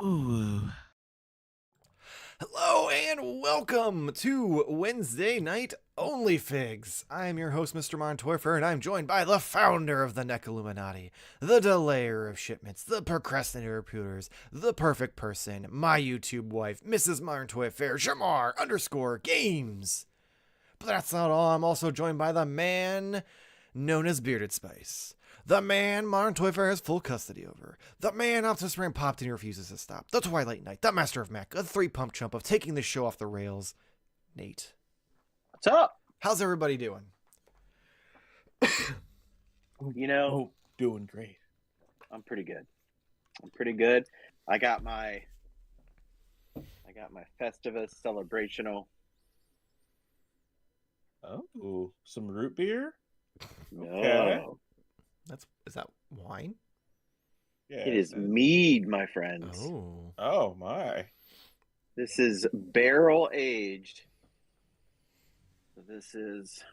Ooh. Hello and welcome to Wednesday Night Onlyfigs. I'm your host, Mr. Montoifer, and I'm joined by the founder of the Necilluminati, the delayer of shipments, the procrastinator of pewters, the perfect person, my YouTube wife, Mrs. Montoifer, Shamar_games. But that's not all. I'm also joined by the man known as Bearded Spice. The man Montoifer has full custody over. The man Optimus Prime popped and he refuses to stop. The Twilight Knight, the Master of Mech, a three-pump chump of taking the show off the rails. Nate. What's up? How's everybody doing? Doing great. I'm pretty good. I got my Festivus Celebrational. Oh, some root beer? No, Okay. Is that wine? Yeah. it is mead, my friends. Oh my. This is barrel aged. So this is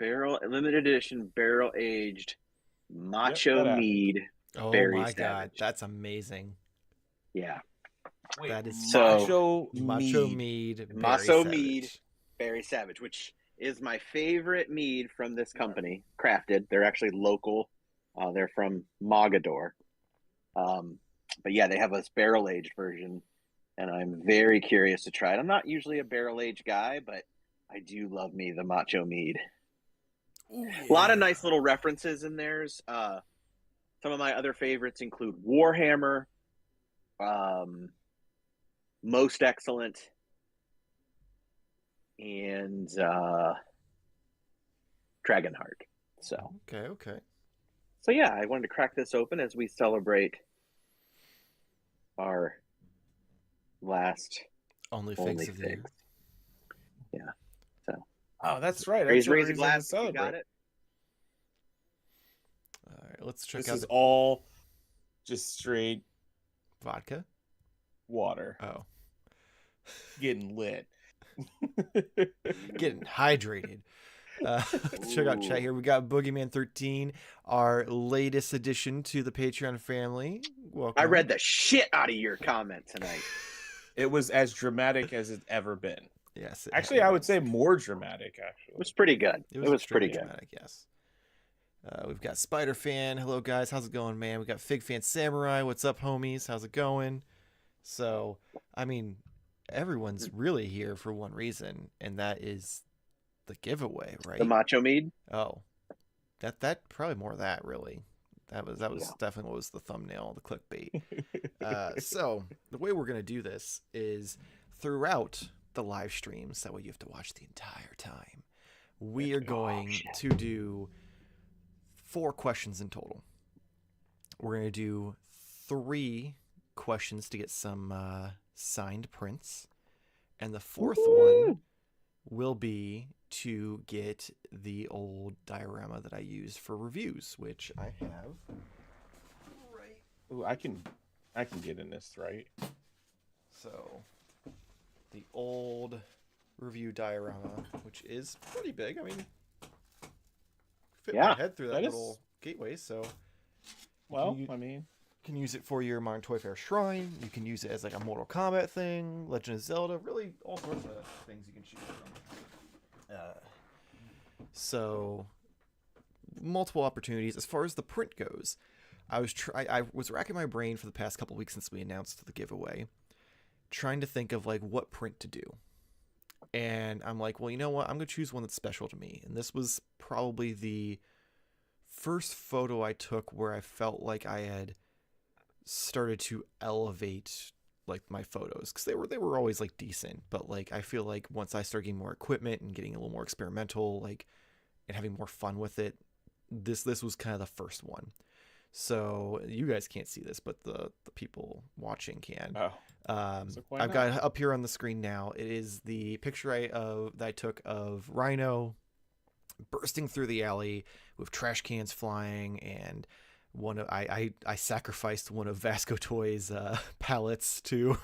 limited edition barrel aged macho that mead. Oh Very my god, savage. that's amazing. Yeah, Wait, That is so Macho Mead. Macho Berry Mead. Savage. Berry Savage, which is my favorite mead from this company, Crafted. They're actually local. They're from Mogador. But yeah, they have this barrel-aged version, and I'm very curious to try it. I'm not usually a barrel-aged guy, but I do love me the Macho Mead. Ooh, A lot of yeah. nice little references in theirs. Some of my other favorites include Warhammer, Most Excellent, and Dragonheart. So Okay. yeah, I wanted to crack this open as we celebrate our last Onlyfigs of the year. Yeah. So Oh, that's right. raise That's a a glass. to You celebrate. got it. All right, let's check This out is the all just straight vodka. water Oh, getting lit. getting hydrated. Let's check out chat here. We got Boogeyman 13, our latest addition to the Patreon family. Welcome. I read the shit out of your comment tonight. It was as dramatic as it's ever been. Yes. Actually, I would say more dramatic. It Actually, was pretty good. It was pretty extremely good. dramatic, yes. We've got Spider Fan. Hello, guys. How's it going, man? We got Fig Fan Samurai. What's up, homies? How's it going? So, I mean, everyone's really here for one reason, and that is the giveaway, right? The Macho Mead. Oh, that probably more of that, really. That was Yeah. definitely what was the thumbnail, the clickbait. So the way we're gonna do this is throughout the live streams. That way you have to watch the entire time. We are going to do 4 questions in total. We're gonna do 3 questions to get some signed prints, and the 4th one will be to get the old diorama that I use for reviews, which I have right. ooh, I can get in this, right? So the old review diorama, which is pretty big. I mean, fit my Yeah, head through that that is- little gateway. So Well, you I mean, can use it for your Montoy Fair Shrine. You can use it as like a Mortal Kombat thing, Legend of Zelda, really all sorts of things you can choose from. So multiple opportunities. As far as the print goes, I was racking my brain for the past couple weeks since we announced the giveaway, trying to think of like what print to do. And I'm like, well, you know what? I'm gonna choose one that's special to me. And this was probably the first photo I took where I felt like I had started to elevate like my photos, because they were always like decent, but like I feel like once I started getting more equipment and getting a little more experimental, like, and having more fun with it, this was kind of the first one. So you guys can't see this, but the people watching can. So why I've not? got it up here on the screen now. It is the picture that I took of Rhino bursting through the alley with trash cans flying, and I sacrificed one of Vasco Toy's pallets to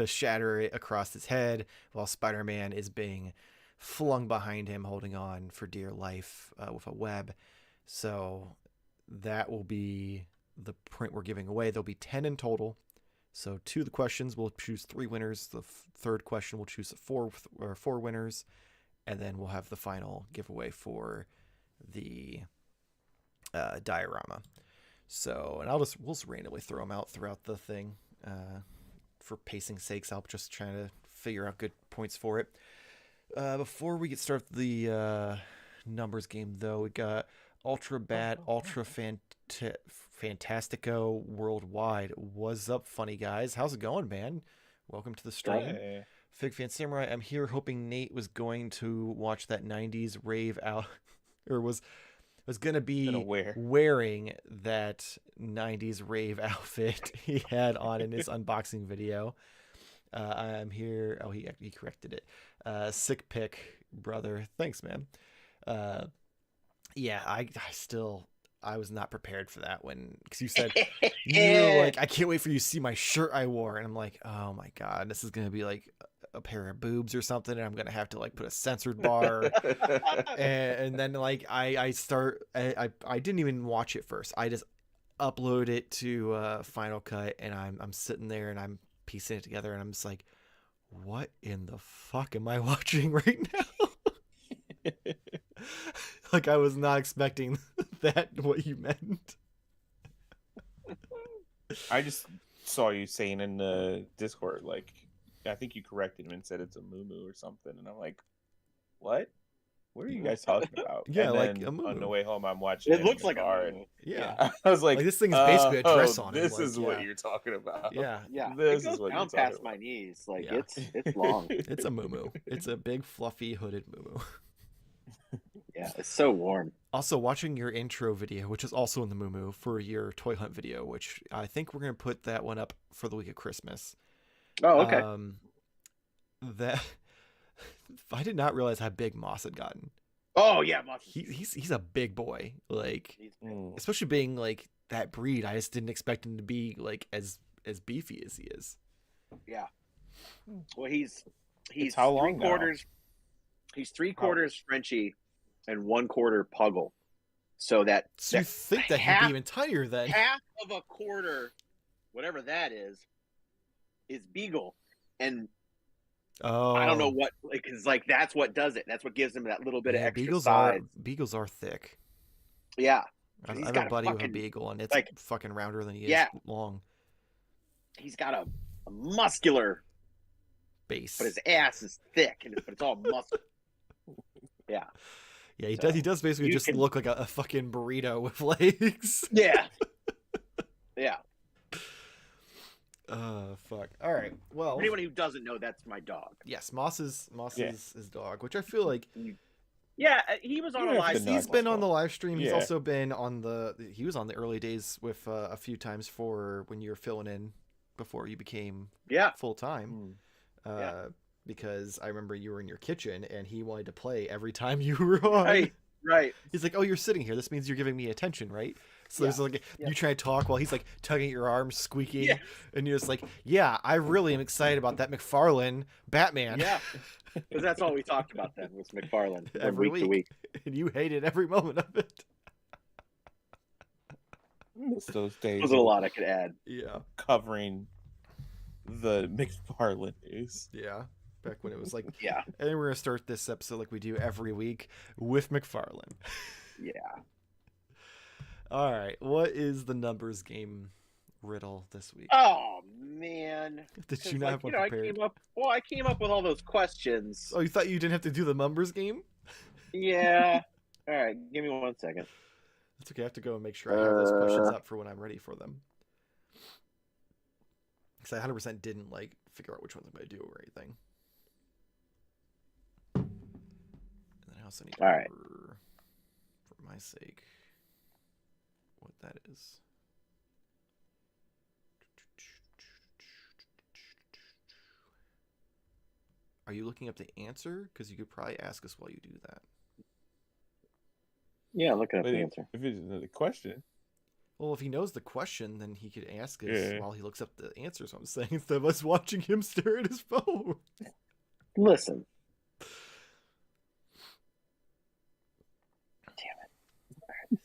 shatter it across his head, while Spider-Man is being flung behind him, holding on for dear life with a web. So that will be the print we're giving away. There'll be 10 in total. So 2 of the questions, we'll choose 3 winners. The third question, we'll choose 4 winners. And then we'll have the final giveaway for the diorama. So, and we'll just randomly throw them out throughout the thing. For pacing sakes, I'll just try to figure out good points for it. Before we get started the numbers game, though, we got Ultra Bat, Ultra Fantastico Worldwide. What's up, funny guys? How's it going, man? Welcome to the stream. Hey. Fig Fan Samurai, I'm here hoping Nate was going to watch that 90s rave out, or was going to be wearing that 90s rave outfit he had on in his unboxing video. I'm here. Oh, he corrected it. Sick pick, brother. Thanks, man. Yeah, I was not prepared for that because you said you were like, I can't wait for you to see my shirt I wore, and I'm like, oh my god, this is gonna be like a pair of boobs or something, and I'm gonna have to like put a censored bar, and then like I didn't even watch it first. I just upload it to Final Cut, and I'm sitting there and I'm piecing it together, and I'm just like, what in the fuck am I watching right now? Like, I was not expecting what you meant. I just saw you saying in the Discord, like, I think you corrected him and said it's a muumuu or something, and I'm like, what? What are you guys talking about? Yeah, and like then a muumuu. On the way home, I'm watching. It looks like a car, muumuu. Yeah. I was like, this thing is basically a dress on. This like, is what you're talking about. Yeah. Yeah, This it goes is what down you're talking past about. my knees. Like Yeah. it's long. It's a muumuu. It's a big, fluffy, hooded muumuu. Yeah, it's so warm. Also, watching your intro video, which is also in the muumuu, for your toy hunt video, which I think we're going to put that one up for the week of Christmas. Oh, okay. That I did not realize how big Moss had gotten. Oh yeah, He's a big boy. Like, Mm. especially being like that breed, I just didn't expect him to be like as beefy as he is. Yeah. Well, he's It's how long now? 3/4. He's 3/4 Frenchie and 1/4 Puggle. So So you think that he'd be even tinier then? half of a quarter, whatever that is Beagle. And Oh, I don't know what, because like that's what does it. That's what gives him that little bit of extra beagles size. Beagles are thick. Yeah. I He's have got a a buddy with a fucking, beagle, and it's like, fucking rounder than he is yeah. long. He's got a muscular, Base. but his ass is thick, but it's all muscle. Yeah. Yeah, he So, does. He does basically you just can- look like a fucking burrito with legs. Yeah. Yeah. Fuck. All right. Well, For anyone who doesn't know, that's my dog. yes, Moss is Yeah. his dog, which I feel like Yeah, he was on You a don't have live to stream. he's been on the live stream. He's Yeah. also been on he was on the early days with a few times for when you were filling in before you became Yeah. full time. Mm. Because I remember you were in your kitchen and he wanted to play every time you were on. Right. He's like, "Oh, you're sitting here. This means you're giving me attention, right?" So there's like Yeah. you try to talk while he's like tugging at your arms, squeaking, Yeah. and you're just like, "Yeah, I really am excited about that McFarlane Batman." Yeah. Because that's all we talked about then was McFarlane from Every week to week. and you hated every moment of it. Miss those days. There's a lot I could add. Yeah, Covering the McFarlane news. yeah. Back when it was like, Yeah. and then we're gonna start this episode like we do every week with McFarlane. Yeah. All right, what is the numbers game riddle this week? Oh man. Did 'Cause, you not like, have one I prepared? came up with all those questions. Oh, you thought you didn't have to do the numbers game? Yeah. All right. Give me 1 second. It's okay. I have to go and make sure I have those questions up for when I'm ready for them. Because I 100% didn't like figure out which ones I'm going to do or anything. And then I also need to All right. remember, for my sake, what that is. Are you looking up the answer? Because you could probably ask us while you do that. Yeah, looking up But the answer. if it's another question, Well, if he knows the question, then he could ask us Yeah. while he looks up the answer. So I'm saying instead of us watching him stare at his phone. Listen. Damn it.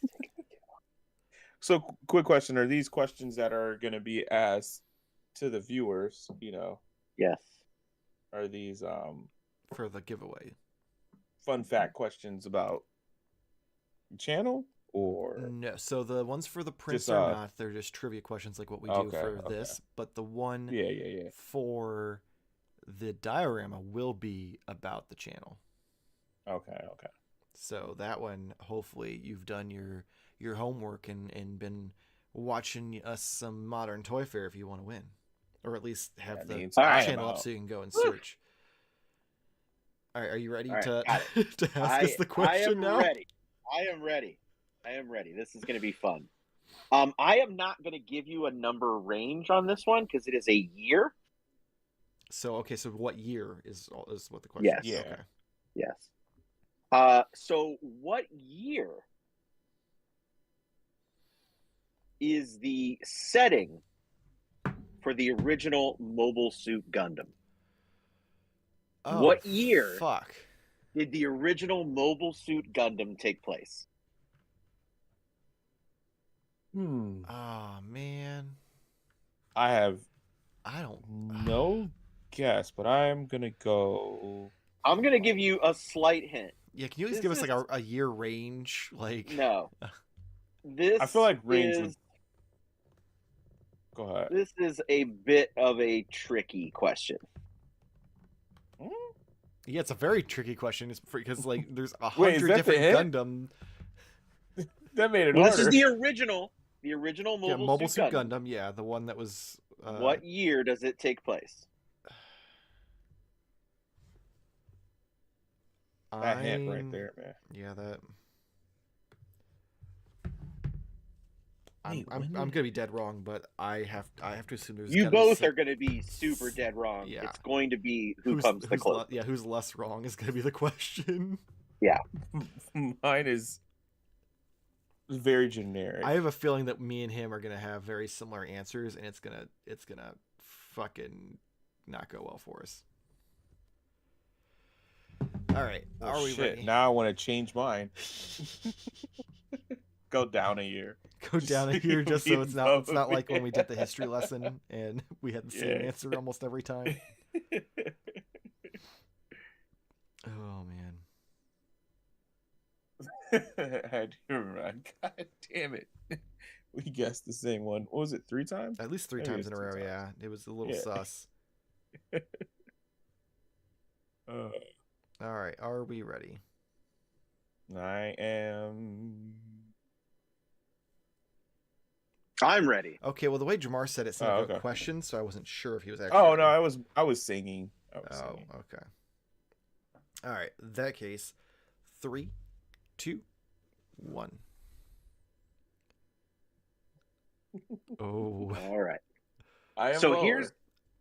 So, quick question: are these questions that are going to be asked to the viewers? Yes. Are these For the giveaway. fun fact questions about the channel, or No, so the ones for the prints just are not. They're just trivia questions like what we do for this. But the one yeah. for the diorama will be about the channel. Okay. So that one, hopefully, you've done your homework and been watching us some modern Toy Fair if you want to win, or at least have the channel up so you can go and search. All right, are you ready to ask us the question now? I am ready. This is going to be fun. I am not going to give you a number range on this one because it is a year. So what year is what the question is? Yes. Okay. Yes. So what year is the setting for the original Mobile Suit Gundam? Oh, what year Fuck. did the original Mobile Suit Gundam take place? Oh man. I don't no guess, but I'm gonna go. I'm gonna give you a slight hint. Yeah, can you at least give us like a year range? Like no. This I feel like range would. Go ahead. This is a bit of a tricky question. Yeah, it's a very tricky question. It's because like there's 100 different Gundam. That made it harder. This is the original Mobile Suit Gundam. Yeah, the one that was. What year does it take place? That hint right there, man. Yeah, that. I'm gonna be dead wrong, but I have to assume there's. You both are gonna be super dead wrong. Yeah. It's going to be who's the closest. Who's less wrong is gonna be the question. Yeah. Mine is very generic. I have a feeling that me and him are gonna have very similar answers, and it's gonna fucking not go well for us. All right, are we ready? Now I want to change mine. Go down a year. Go down a year just so it's not like when we did the history lesson and we had the same answer almost every time. Oh man. I do remember. God damn it. We guessed the same one. What was it, 3 times? At least 3 times in a row, yeah. It was a little sus. All right, are we ready? I am. I'm ready. Okay, well the way Jamar said it sounded like a question, so I wasn't sure if he was actually. Oh no, I was singing. Singing. Okay. All right, in that case, 3, 2, 1. Oh. All right.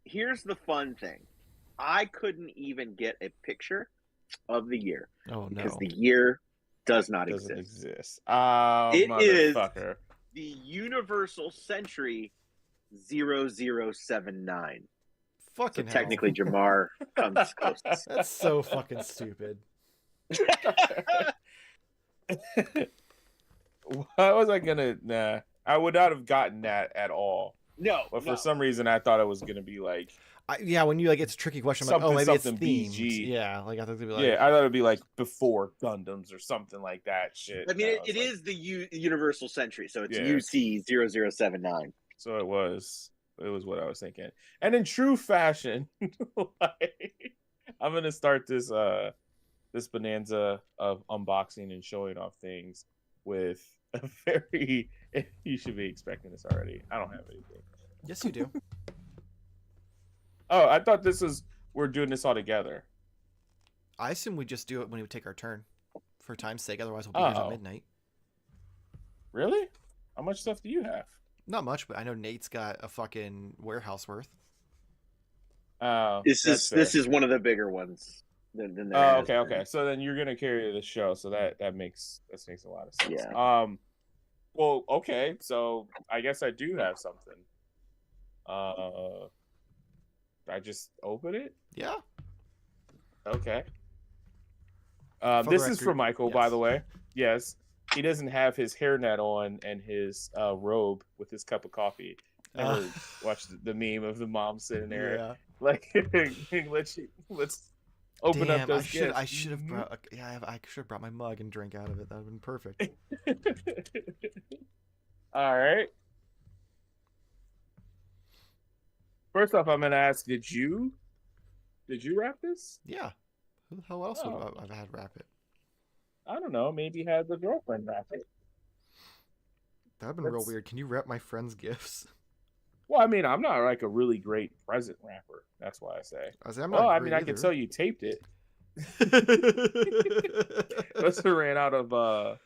Here's the fun thing. I couldn't even get a picture of the year. Oh no. Because the year doesn't exist. It is the Universal Century 0079. Fucking so technically Jamar comes closest. That's so fucking stupid. Why was I gonna? Nah, I would not have gotten that at all. No, but for some reason I thought it was gonna be like. When you it's a tricky question. I'm like, maybe it's themed. BG. Yeah, like I thought it'd be like. Yeah, I thought it'd be like before Gundams or something like that. Shit. I mean, it is the Universal Century, so it's UC 0079. So it was what I was thinking. And in true fashion, I'm gonna start this this bonanza of unboxing and showing off things with a very. You should be expecting this already. I don't have anything. Yes, you do. Oh, I thought we're doing this all together. I assume we just do it when we take our turn, for time's sake. Otherwise, we'll be here till midnight. Really? How much stuff do you have? Not much, but I know Nate's got a fucking warehouse worth. This is one of the bigger ones. Than okay. So then you're gonna carry the show, so that makes a lot of sense. Yeah. Well, okay. So I guess I do have something. I just open it? Yeah. Okay. This is for Michael, by the way. Yes. he doesn't have his hairnet on and his robe with his cup of coffee. Never watched the meme of the mom sitting there like let's open up those gifts. I should have brought I should have brought my mug and drank out of it. That would have been perfect. All right. First off, I'm gonna ask, did you wrap this? Yeah. Who the hell else would I've had wrap it? I don't know. Maybe you had the girlfriend wrap it. That'd been real weird. Can you wrap my friends' gifts? Well, I mean, I'm not like a really great present wrapper. That's why I say. I can tell you taped it. Must have ran out of I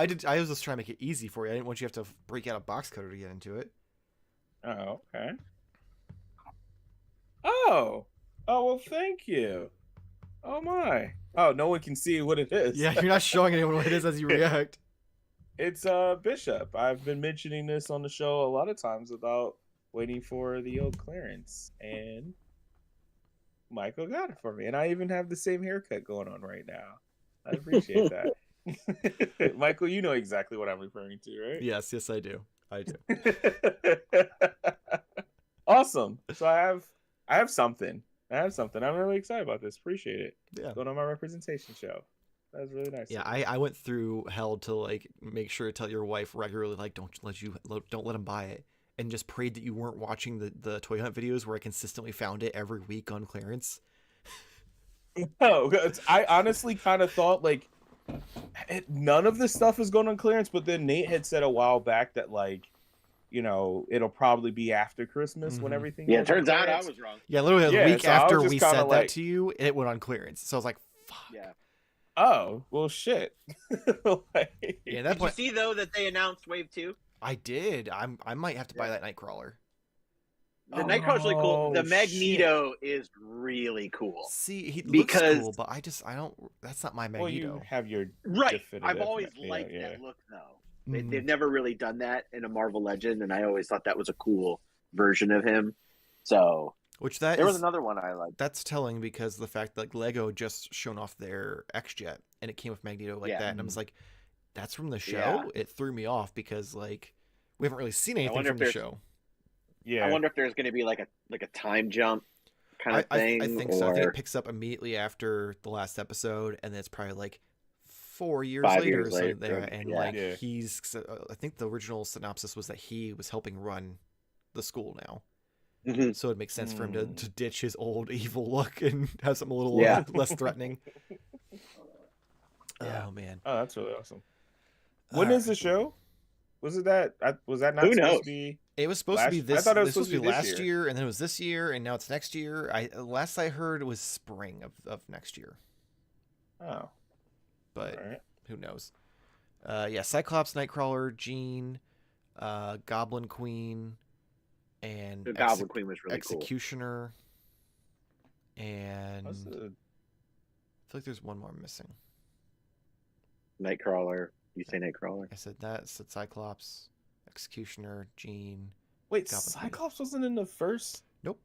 did. I was just trying to make it easy for you. I didn't want you to have to break out a box cutter to get into it. Oh, okay. Oh, well, thank you. Oh my. Oh, no one can see what it is. Yeah, you're not showing anyone what it is as you react. It's Bishop. I've been mentioning this on the show a lot of times about waiting for the old clearance, and Michael got it for me, and I even have the same haircut going on right now. I appreciate that. Michael, you know exactly what I'm referring to, right? Yes, I do. Awesome. So I have something. I'm really excited about this. Appreciate it. Yeah. Going on my representation show. That was really nice. Yeah, I went through hell to like make sure to tell your wife regularly, like don't let him buy it, and just prayed that you weren't watching the toy hunt videos where I consistently found it every week on clearance. No, I honestly kind of thought like none of this stuff is going on clearance, but then Nate had said a while back that like, you know, it'll probably be after Christmas when everything. Yeah, it turns out I was wrong. Yeah, literally a week after we said that to you, it went on clearance. So I was like, fuck. Yeah. Oh, well, shit. Yeah, Did you see, though, that they announced Wave 2? I did. I might have to buy that Nightcrawler. The Nightcrawler's really cool. The Magneto is really cool. See, he looks cool, but I don't... That's not my Magneto. Well, you have your right. I've always liked that look, though. They've never really done that in a Marvel Legend, and I always thought that was a cool version of him. So... There was another one I liked. That's telling because the fact that like, Lego just shown off their X-Jet and it came with Magneto like that, and I was like, "That's from the show." Yeah. It threw me off because like we haven't really seen anything from the show. Yeah, I wonder if there's going to be like a time jump kind of thing. I think so. I think it picks up immediately after the last episode, and then it's probably like 4 years later or something there. And he's, I think the original synopsis was that he was helping run the school now. Mm-hmm. So it makes sense for him to ditch his old evil look and have something a little less threatening. Yeah. Oh man! Oh, that's really awesome. When is the show? Was it that? Was that not Who supposed knows? to be? It was supposed to be this. I thought it was supposed to be last year, and then it was this year, and now it's next year. Last I heard it was spring of next year. Oh, but who knows? Yeah, Cyclops, Nightcrawler, Jean, Goblin Queen. And the Goblin Queen was really Executioner, cool. And I feel like there's one more missing. Nightcrawler. You say Nightcrawler? I said that. I said Cyclops, Executioner, Jean. Wait, Cyclops wasn't in the first? Nope.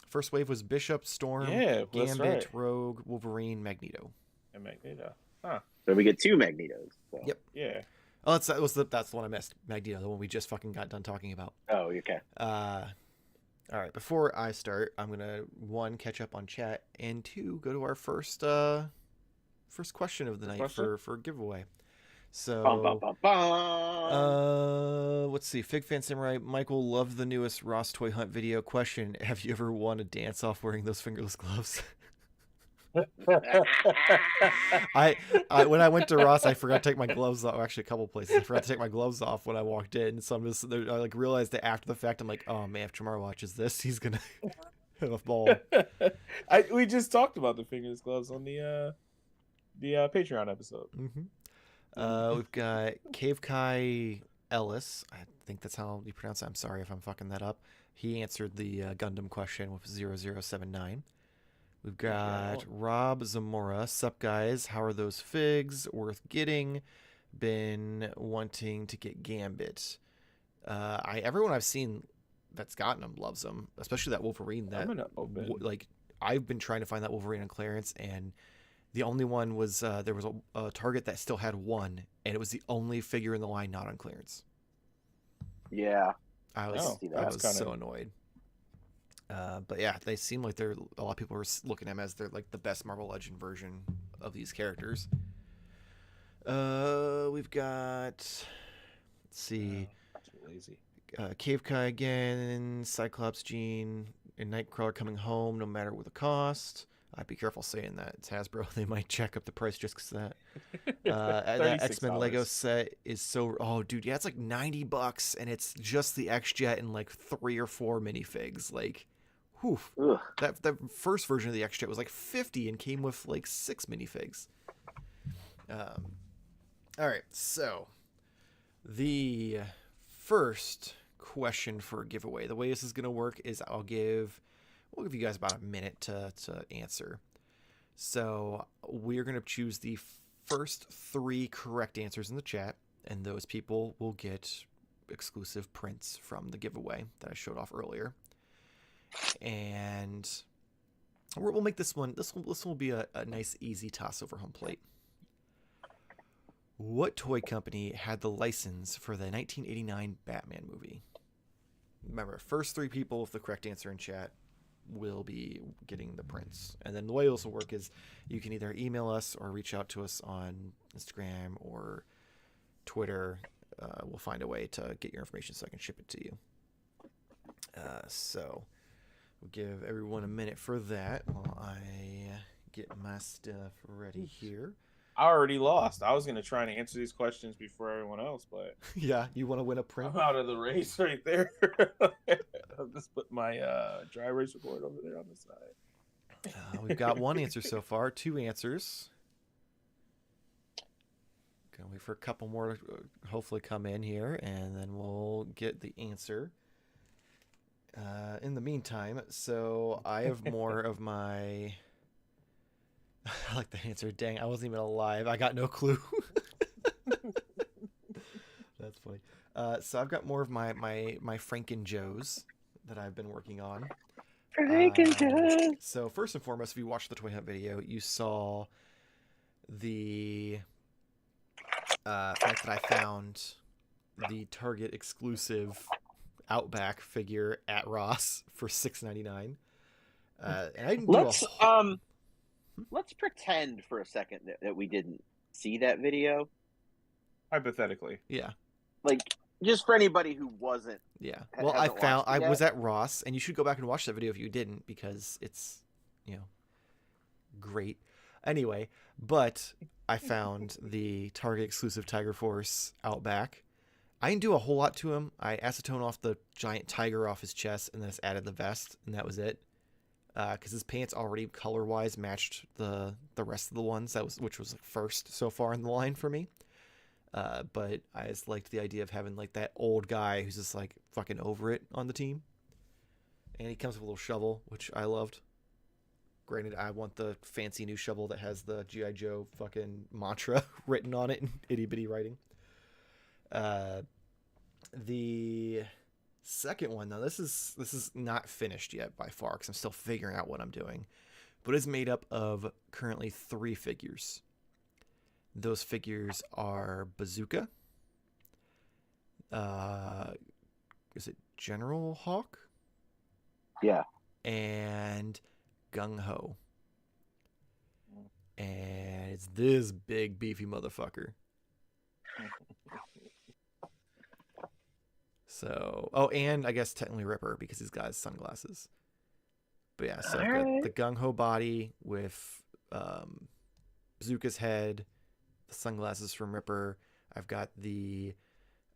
First wave was Bishop, Storm, Gambit, Rogue, Wolverine, Magneto. And Magneto. Huh. So we get 2 Magnetos. So. Yep. Yeah. Oh, that's the one I missed. Magneto, the one we just fucking got done talking about. Oh, okay. All right. Before I start, I'm gonna 1 catch up on chat and 2 go to our first question of the night for giveaway. So, let's see. Fig Fan Samurai Michael loved the newest Ross Toy Hunt video. Question: have you ever won a dance off wearing those fingerless gloves? I when I went to Ross, I forgot to take my gloves off. Actually, a couple places I forgot to take my gloves off when I walked in. So I like realized that after the fact, I'm like, oh man, if Jamar watches this, he's gonna have a ball. We just talked about the fingerless gloves on the Patreon episode. Mm-hmm. We've got Cave Kai Ellis. I think that's how you pronounce it. I'm sorry if I'm fucking that up. He answered the Gundam question with 0079. We've got Rob Zamora. Sup, guys? How are those figs? Worth getting? Been wanting to get Gambit. Everyone I've seen that's gotten them loves them, especially that Wolverine. That I'm gonna open. I've been trying to find that Wolverine on clearance, and The only one was there was a Target that still had one, and it was the only figure in the line not on clearance. Yeah. I Oh, was that's kinda- so annoyed. But yeah, they seem like they're a lot of people are looking at them as they're like the best Marvel Legend version of these characters. We've got, let's see, Too lazy. Cave Kai again, Cyclops Jean, and Nightcrawler coming home no matter what the cost. I'd be careful saying that. It's Hasbro. They might jack up the price just because of that. That X-Men Lego $36. set is so... Oh, dude, yeah, it's like $90, and it's just the X-Jet and like 3 or 4 minifigs. Like, whew. Ugh. That first version of the X-Jet was like $50 and came with like 6 minifigs. All right, so the first question for a giveaway. The way this is going to work is we'll give you guys about a minute to answer. So we're going to choose the first 3 correct answers in the chat, and those people will get exclusive prints from the giveaway that I showed off earlier. And we'll make this one. This will be a nice, easy toss over home plate. What toy company had the license for the 1989 Batman movie? Remember, first 3 people with the correct answer in chat will be getting the prints. And then the way this will work is you can either email us or reach out to us on Instagram or Twitter. We'll find a way to get your information so I can ship it to you. So we'll give everyone a minute for that while I get my stuff ready here. I already lost. I was gonna try and answer these questions before everyone else, but Yeah, you want to win a print? I'm out of the race right there. I'll just put my dry erase board over there on the side. We've got 1 answer so far, 2 answers. Gonna wait for a couple more to hopefully come in here, and then we'll get the answer. In the meantime, so I have more of my... I like the answer. Dang, I wasn't even alive. I got no clue. That's funny. So I've got more of my Franken Joes that I've been working on. So first and foremost, if you watched the Toy Hunt video, you saw the fact that I found the Target exclusive Outback figure at Ross for $6.99. And I didn't Let's pretend for a second that we didn't see that video. Hypothetically. Yeah. Like, just for anybody who wasn't. Yeah. Well, I was at Ross, and you should go back and watch that video if you didn't, because it's, great. Anyway, but I found the Target exclusive Tiger Force Outback. I didn't do a whole lot to him. I acetone off the giant tiger off his chest, and then just added the vest, and that was it. Because his pants already color-wise matched the rest of the ones, which was like first so far in the line for me. But I just liked the idea of having like that old guy who's just like fucking over it on the team. And he comes with a little shovel, which I loved. Granted, I want the fancy new shovel that has the G.I. Joe fucking mantra written on it in itty-bitty writing. The second one, though, this is not finished yet by far because I'm still figuring out what I'm doing, but it's made up of currently 3 figures. Those figures are Bazooka, is it General Hawk? Yeah. And Gung Ho. And it's this big beefy motherfucker. So, and I guess technically Ripper because he's got his sunglasses. But yeah, so I've got the Gung Ho body with Bazooka's head, the sunglasses from Ripper. I've got the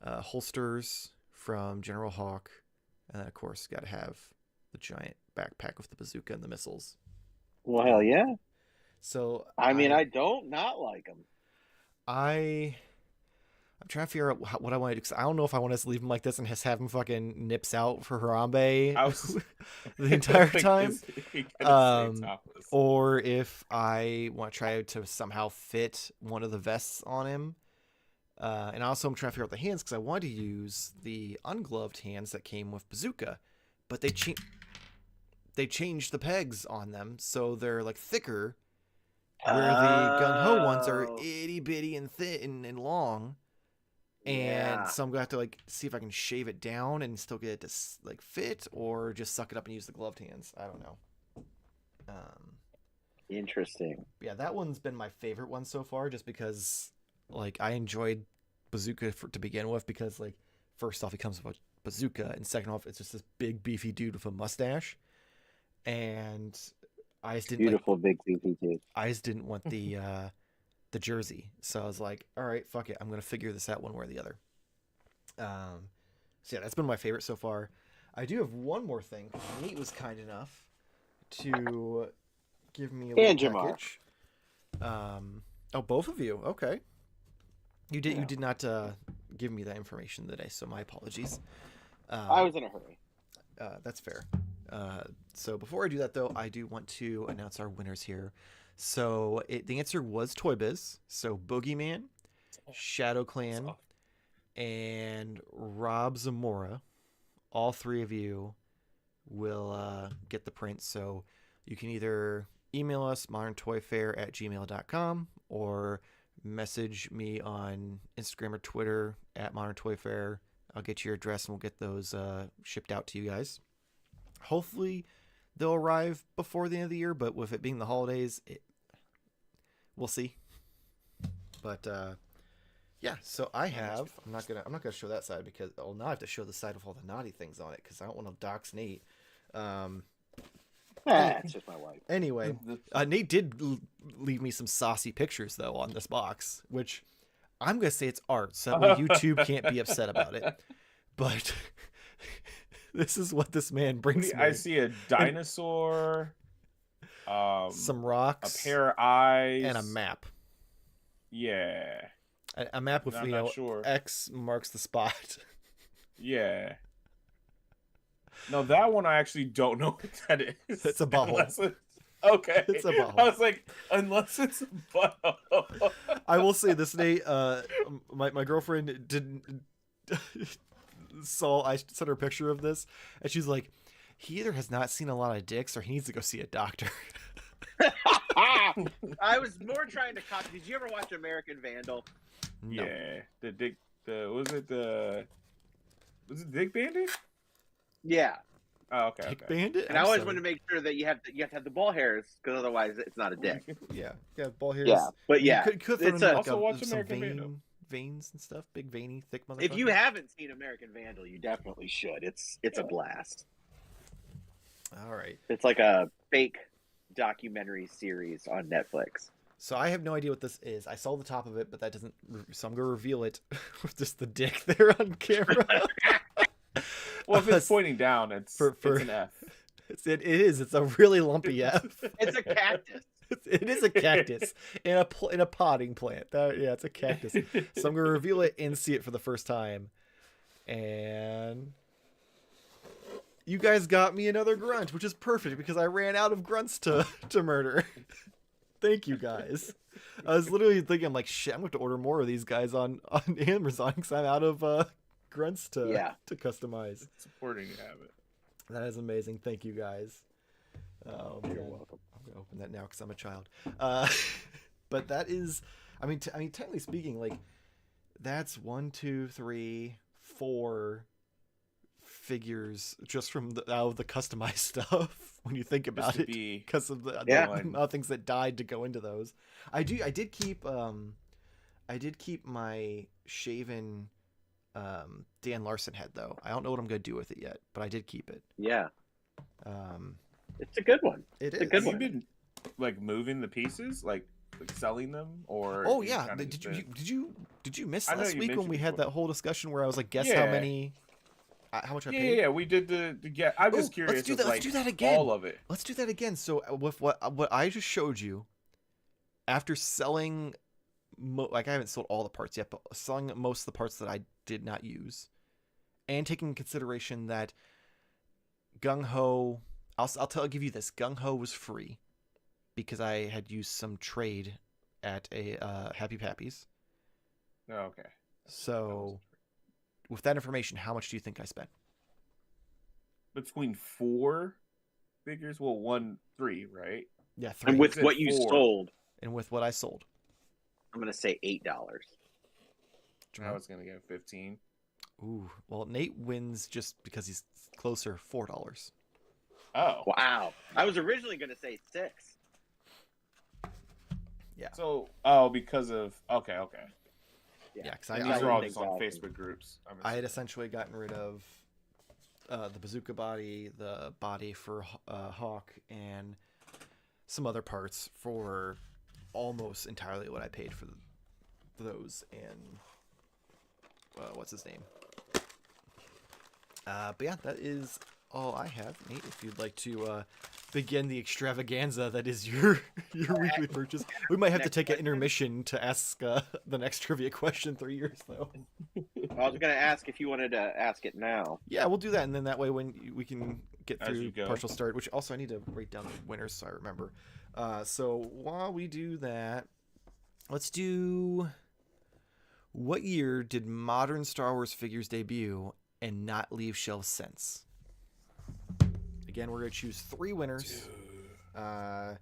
holsters from General Hawk, and then of course got to have the giant backpack with the bazooka and the missiles. Well, hell yeah. So I mean, I don't not like them. I'm trying to figure out what I want to do because I don't know if I want to leave him like this and just have him fucking nips out for Harambe the entire time, or if I want to try to somehow fit one of the vests on him. And also I'm trying to figure out the hands because I wanted to use the ungloved hands that came with Bazooka, but they changed the pegs on them so they're like thicker where the gung ho ones are Oh, itty bitty and thin and long. And yeah. so I'm gonna have to like see if I can shave it down and still get it to like fit, or just suck it up and use the gloved hands. I don't know. Interesting. Yeah, that one's been my favorite one so far, just because like I enjoyed Bazooka to begin with, because like first off he comes with a bazooka, and second off it's just this big beefy dude with a mustache, and I just didn't Beautiful big beefy too. I just didn't want the jersey, so I was like, all right, fuck it, I'm gonna figure this out one way or the other. So yeah, that's been my favorite so far. I do have one more thing. Nate was kind enough to give me a And little Jamar. package. Oh, both of you. Okay. You Yeah. did not give me that information today, so my apologies. I was in a hurry. That's fair. So before I do that, though, I do want to announce our winners here. So the answer was Toy Biz. So Boogeyman, Shadow Clan, and Rob Zamora. All three of you will get the print. So you can either email us moderntoyfair@gmail.com or message me on Instagram or Twitter @moderntoyfair. I'll get your address and we'll get those shipped out to you guys. Hopefully they'll arrive before the end of the year, but with it being the holidays, we'll see. But yeah, so I have. I'm not gonna show that side because now I have to show the side with all the naughty things on it because I don't want to dox Nate. It's just my wife. Anyway, Nate did leave me some saucy pictures though on this box, which I'm gonna say it's art, so that way YouTube can't be upset about it. But this is what this man brings me. I see a dinosaur, some rocks, a pair of eyes, and a map. Yeah. A map with, I'm you not know, sure. X marks the spot. Yeah. No, that one I actually don't know what that is. It's a bubble. Okay. It's a bubble. I was like, unless it's a bubble. I will say this, Nate. My girlfriend didn't I sent her a picture of this, and she's like, he either has not seen a lot of dicks or he needs to go see a doctor. I was more trying to copy. Did you ever watch American Vandal? No. Yeah. Was it Dick Bandit? Yeah. Oh, okay. Dick Okay. Bandit? And I always wanted to make sure that you have to have the ball hairs, because otherwise it's not a dick. Yeah, ball hairs. Yeah, but yeah, you could throw it's in a- like Also watch some American Vandal. veins and stuff. Big veiny, thick motherfucker. if you haven't seen American Vandal, you definitely should. It's a blast. All right. It's like a fake documentary series on Netflix. So I have no idea what this is. I saw the top of it, but that doesn't. So I'm gonna reveal it with just the dick there on camera. Well, if it's pointing down, it's it's an F. It is. It's a really lumpy F. It's a cactus. It is a cactus in a potting plant. Yeah, it's a cactus. So I'm gonna reveal it and see it for the first time. And you guys got me another grunt, which is perfect because I ran out of grunts to murder. Thank you guys. I was literally thinking, I'm like, shit, I'm going to order more of these guys on Amazon because I'm out of grunts to customize. Supporting you have it. That is amazing. Thank you guys. You're welcome. I'm going to open that now because I'm a child. But that is, I mean, technically speaking, like, that's 1, 2, 3, 4 figures just from out of the customized stuff when you think about it, because of the amount of things that died to go into those. I did keep my shaven Dan Larson head though. I don't know what I'm gonna do with it yet, but I did keep it. Yeah. It's a good one. It's a good Have one. you been like moving the pieces, like selling them, or? Oh yeah, did you miss last week when we had that whole discussion where I was like, guess how many? How much I paid? Yeah, we did the I'm just curious. Let's do that. Let's do that again. All of it. Let's do that again. So with what I just showed you, after selling, like I haven't sold all the parts yet, but selling most of the parts that I did not use, and taking into consideration that Gung Ho, I'll give you this. Gung Ho was free because I had used some trade at a Happy Pappy's. Oh, okay. So, with that information, how much do you think I spent? Between 4 figures? Well, 3, right? Yeah, 3. And with said what you 4. sold. and with what I sold. I'm gonna say $8. I was gonna get 15. Ooh, well, Nate wins just because he's closer. $4. Oh, Wow. I was originally gonna say 6. Yeah. So, because of okay. Yeah, because And I these are all think just on so. Facebook groups. I had essentially gotten rid of the bazooka body, the body for Hawk, and some other parts for almost entirely what I paid for those. And what's his name? But yeah, that is all I have. Nate, if you'd like to begin the extravaganza that is your weekly purchase, we might have to take an intermission to ask the next trivia question 3 years though. I was gonna ask if you wanted to ask it now. Yeah, we'll do that, and then that way when we can get As through you go. partial start, which also I need to write down the winners so I remember. So while we do that, let's do. What year did modern Star Wars figures debut and not leave shelves since? Again, we're going to choose 3 winners. I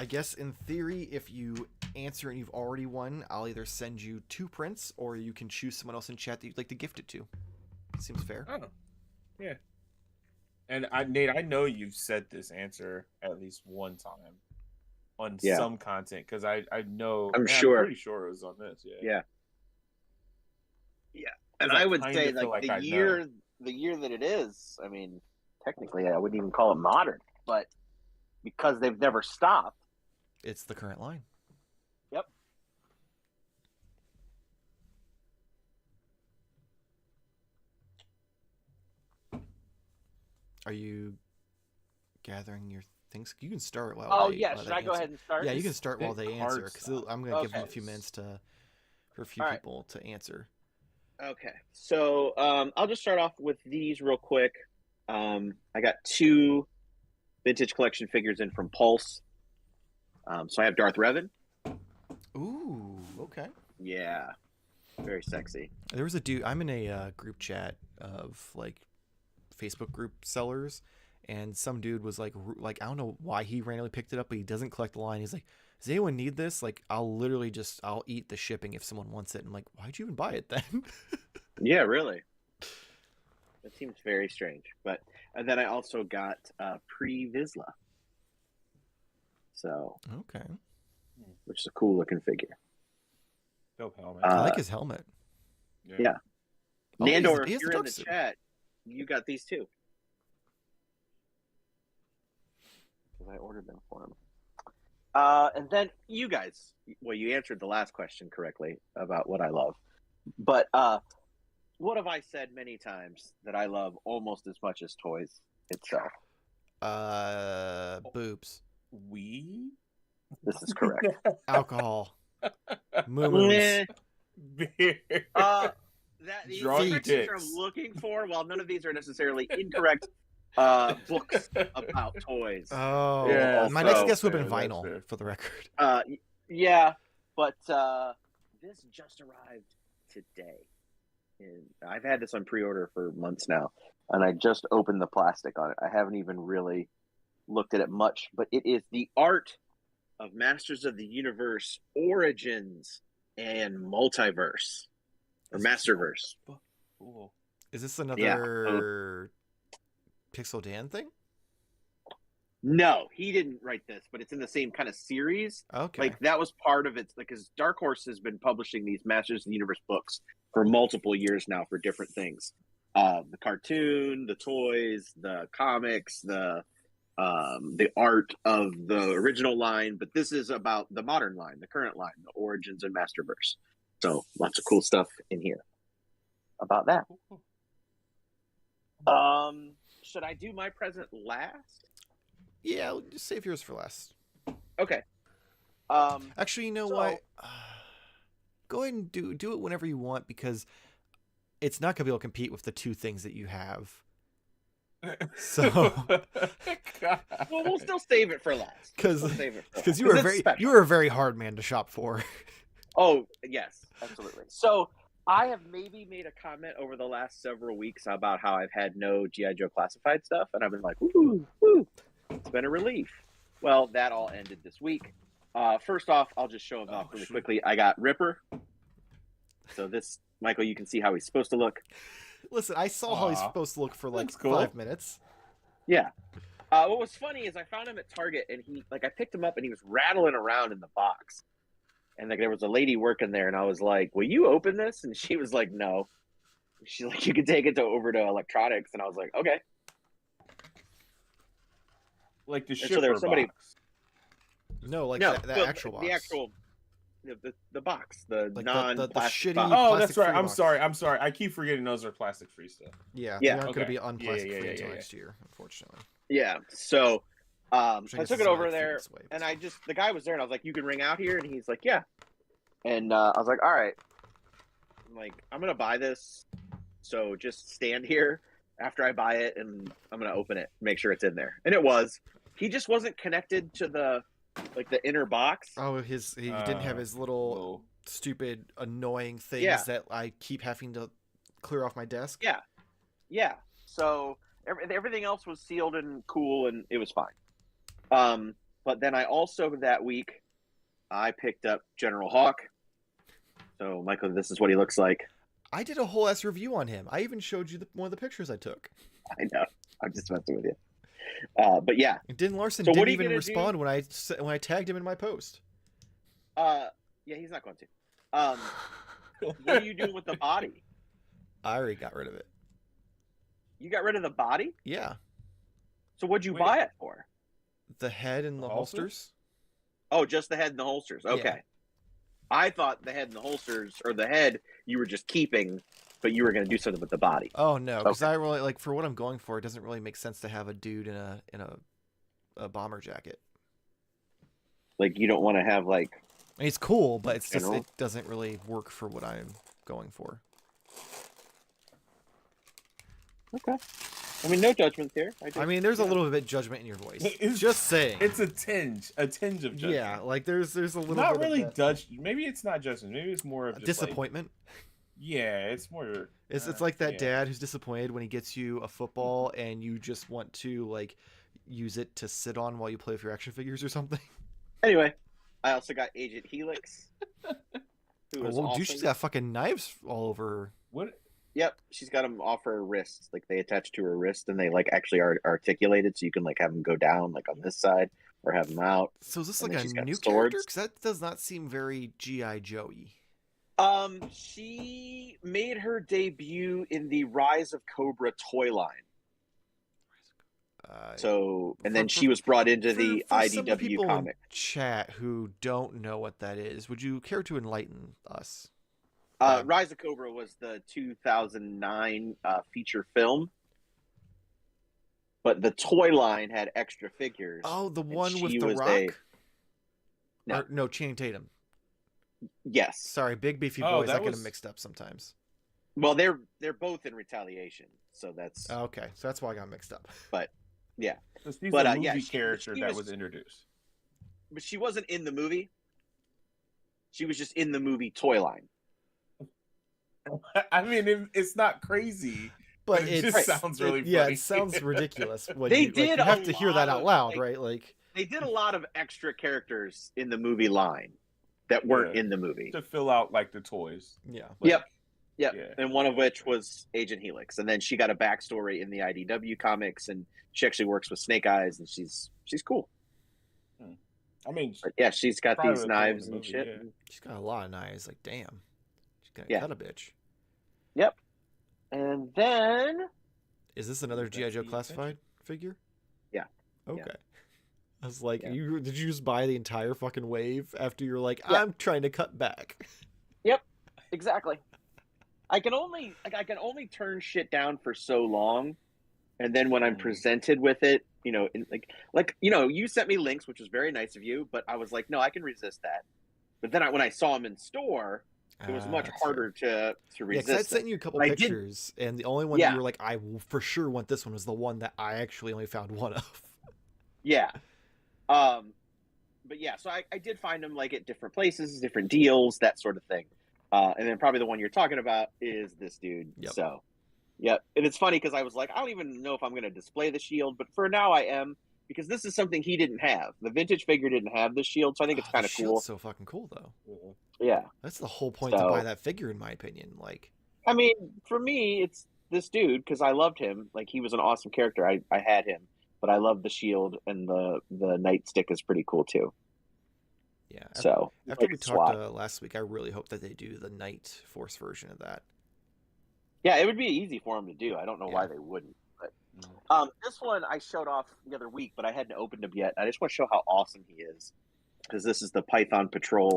guess in theory, if you answer and you've already won, I'll either send you 2 prints or you can choose someone else in chat that you'd like to gift it to. Seems fair. Oh, yeah. And Nate, I know you've said this answer at least one time on some content because I know. I'm sure. I'm pretty sure it was on this. Yeah. And I would say feel like like I the year that it is, I mean, technically I wouldn't even call it modern, but because they've never stopped. It's the current line. Yep. Are you gathering your things? You can start while. Oh they, yeah, while should they I go answer. ahead and start? Yeah, you can start while they answer hard because stuff. I'm going to give them a Okay. few minutes for a few All right. people to answer. Okay, so I'll just start off with these real quick. I got 2 vintage collection figures in from Pulse. So I have Darth Revan. Ooh, okay. Yeah, very sexy. There was a dude. I'm in a group chat of like Facebook group sellers, and some dude was like I don't know why he randomly picked it up, but he doesn't collect the line. He's like, does anyone need this? Like, I'll eat the shipping if someone wants it. And I'm like, why'd you even buy it then? Yeah, really. That seems very strange. But and then I also got pre-Vizsla. So Okay. which is a cool looking figure. Dope helmet. I like his helmet. Yeah. Oh, Nandor, he if has you're the in the dark suit. chat, you got these too. Because I ordered them for him. And then you guys, well, you answered the last question correctly about what I love. But what have I said many times that I love almost as much as toys itself? Boobs. We? This is correct. Alcohol. Moons. Meh. Beer. The Drunk answers I'm dicks. looking for, well, none of these are necessarily incorrect books about toys. Oh, Yeah, my so- next guess would have been That's vinyl, fair. for the record. Yeah, but this just arrived today. And I've had this on pre-order for months now, and I just opened the plastic on it. I haven't even really looked at it much, but it is the art of Masters of the Universe Origins and Multiverse, or Masterverse. Cool. Is this another Pixel Dan thing? No, he didn't write this, but it's in the same kind of series. Okay. Like that was part of it, because Dark Horse has been publishing these Masters of the Universe books for multiple years now for different things. The cartoon, the toys, the comics, the art of the original line, but this is about the modern line, the current line, the Origins and Masterverse. So lots of cool stuff in here about that. Should I do my present last? Yeah, just save yours for last. Okay. Actually, you know So- what? Go ahead and do it whenever you want, because it's not gonna be able to compete with the 2 things that you have. So, God. Well, we'll still save it for last. because We'll save it for because last, you were it's special. you were a very hard man to shop for. Oh, yes, absolutely. So I have maybe made a comment over the last several weeks about how I've had no G.I. Joe Classified stuff, and I've been like, woo, it's been a relief. Well, that all ended this week. First off, I'll just show him off really quickly. I got Ripper. So this, Michael, you can see how he's supposed to look. Listen, I saw how he's supposed to look for like cool. 5 minutes. Yeah. What was funny is I found him at Target, and I picked him up, and he was rattling around in the box. And like there was a lady working there, and I was like, "Will you open this?" And she was like, "No." She's like, "You can take it over to electronics," and I was like, "Okay." Like the And shipper so there was somebody. box. No, like No, the actual box. the actual, the box, the Like non-plastic shitty box. Oh, that's plastic-free right. I'm box. sorry. I'm sorry. I keep forgetting those are plastic free stuff. Yeah, Yeah, they aren't going okay. to be unplastic free Yeah, until yeah. next year, unfortunately. Yeah. So I Which I guess took is it over like there, this way, and but- the guy was there, and I was like, "You can ring out here," and he's like, "Yeah." And I was like, "All right." I'm like, "I'm gonna buy this, so just stand here after I buy it, and I'm gonna open it, make sure it's in there." And it was. He just wasn't connected to the inner box. Oh, he didn't have his little stupid, annoying things Yeah. that I keep having to clear off my desk. Yeah. Yeah. So everything else was sealed and cool, and it was fine. But then I also that week I picked up General Hawk. So Michael, this is what he looks like. I did a whole ass review on him. I even showed you one of the pictures I took. I know. I'm just messing with you. But yeah. And Dylan Larson So what didn't are you even gonna respond when I tagged him in my post. Yeah, he's not going to. What are you doing with the body? I already got rid of it. You got rid of the body? Yeah, So what'd you Wait. buy it for? the head and the Holster? holsters. Oh, just the head and the holsters. Okay. Yeah. I thought the head and the holsters, or the head you were just keeping, but you were going to do something with the body. Oh no, because Okay. I really like for what I'm going for. It doesn't really make sense to have a dude in a bomber jacket. Like, you don't want to have, like... I mean, it's cool, but it's just General? it doesn't really work for what I'm going for. Okay. I mean, no judgments here. I mean, there's a little bit of judgment in your voice. It's- Just saying. It's a tinge of judgment. Yeah, like there's a little Not bit really of that judge. Maybe it's not judgment. Maybe it's more of just disappointment. yeah, it's more. It's like that yeah. dad who's disappointed when he gets you a football and you just want to like use it to sit on while you play with your action figures or something. Anyway, I also got Agent Helix. Who is Well, awesome. dude, she's got fucking knives all over her. What? Yep, she's got them off her wrists. Like, they attach to her wrist, and they like actually are articulated, so you can like have them go down like on this side or have them out. So is this And like then a she's got new swords. character? Because that does not seem very G.I. Joey. She made her debut in the Rise of Cobra toy line. So, and then she was brought into the for some IDW people comic. in chat who don't know what that is, would you care to enlighten us? Rise of Cobra was the 2009 feature film, but the toy line had extra figures. Oh, the and one with she the was Rock? No. No, Channing Tatum. Yes. Sorry, big beefy Oh, boys. I that get them was- mixed up sometimes. Well, they're both in Retaliation, so that's Okay, so that's why I got mixed up. yeah. So she's But, a movie yeah, character she that was- was introduced. But she wasn't in the movie. She was just in the movie toy line. I mean, it's not crazy, But it it just sounds really yeah, funny. it sounds ridiculous. When They you, like, did you a have to hear that lot out of, loud, like- right? Like, They did a lot of extra characters in the movie line that weren't Yeah. in the movie. to fill out like the toys. yeah. Yep. Yep. Yeah. And one of which was Agent Helix. And then she got a backstory in the IDW comics, and she actually works with Snake Eyes, and she's cool. I mean, But yeah, she's got Probably these the cool in knives the and movie, shit. yeah. She's got a lot of knives. Like, damn. She's gonna Yeah. cut a bitch. Yep. And then Is this another That's G.I. Joe the Classified figure? Yeah. Okay. Yeah. I was like, Yeah. did you just buy the entire fucking wave after you're like, Yeah. I'm trying to cut back? exactly. I can only turn shit down for so long, and then when I'm presented with it, you know, you sent me links, which was very nice of you, but I was like, no, I can resist that. But then when I saw them in store, it was much That's harder to Yeah, because I resist. sent you a couple But I did- pictures, and the only one that Yeah. you were like, I will for sure want this one was the one that I actually only found one of. Yeah. But yeah, so I did find them like at different places, different deals, that sort of thing. And then probably the one you're talking about is this dude. Yep. So, yep. And it's funny because I was like, I don't even know if I'm going to display the shield, but for now I am. because this is something he didn't have. The vintage figure didn't have the shield, so I think it's kind The of cool. shield's so fucking cool, though. Yeah, That's the whole point to buy that figure, in my opinion. Like, I mean, for me, it's this dude because I loved him. Like, he was an awesome character. I had him, but I love the shield, and the nightstick is pretty cool too. yeah. So After we talked last week, I really hope that they do the Night Force version of that. Yeah, it would be easy for them to do. I don't know why they wouldn't. But this one I showed off the other week, but I hadn't opened him yet. I just want to show how awesome he is, because this is the Python Patrol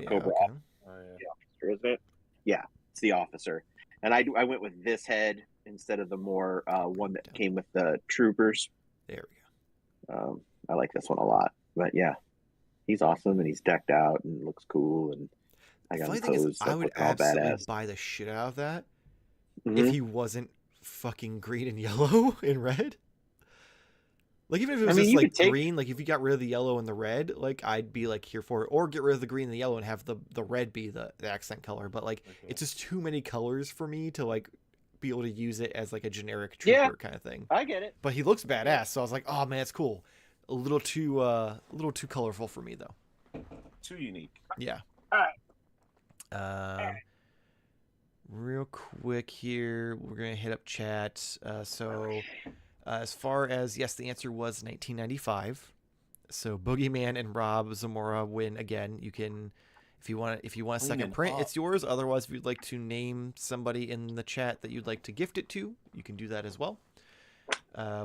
Cobra officer, isn't it? Yeah, it's the officer. And I went with this head instead of the more one that came with the troopers. There we go. I like this one a lot. But yeah, he's awesome, and he's decked out and looks cool. And I got him posed. I would absolutely buy the shit out of that if he wasn't fucking green and yellow and red. Like, even if it was just like green, like if you got rid of the yellow and the red, like I'd be like here for it. Or get rid of the green and the yellow and have the red be the accent color. But like it's just too many colors for me to like be able to use it as like a generic trooper kind of thing. I get it. But he looks badass, so I was like, oh man, it's cool. A little too colorful for me though. Too unique. Yeah. All right. Real quick here, we're gonna hit up chat. As far as yes, the answer was 1995. So Boogeyman and Rob Zamora win again. You can, if you want a second print, it's yours. Otherwise, if you'd like to name somebody in the chat that you'd like to gift it to, you can do that as well.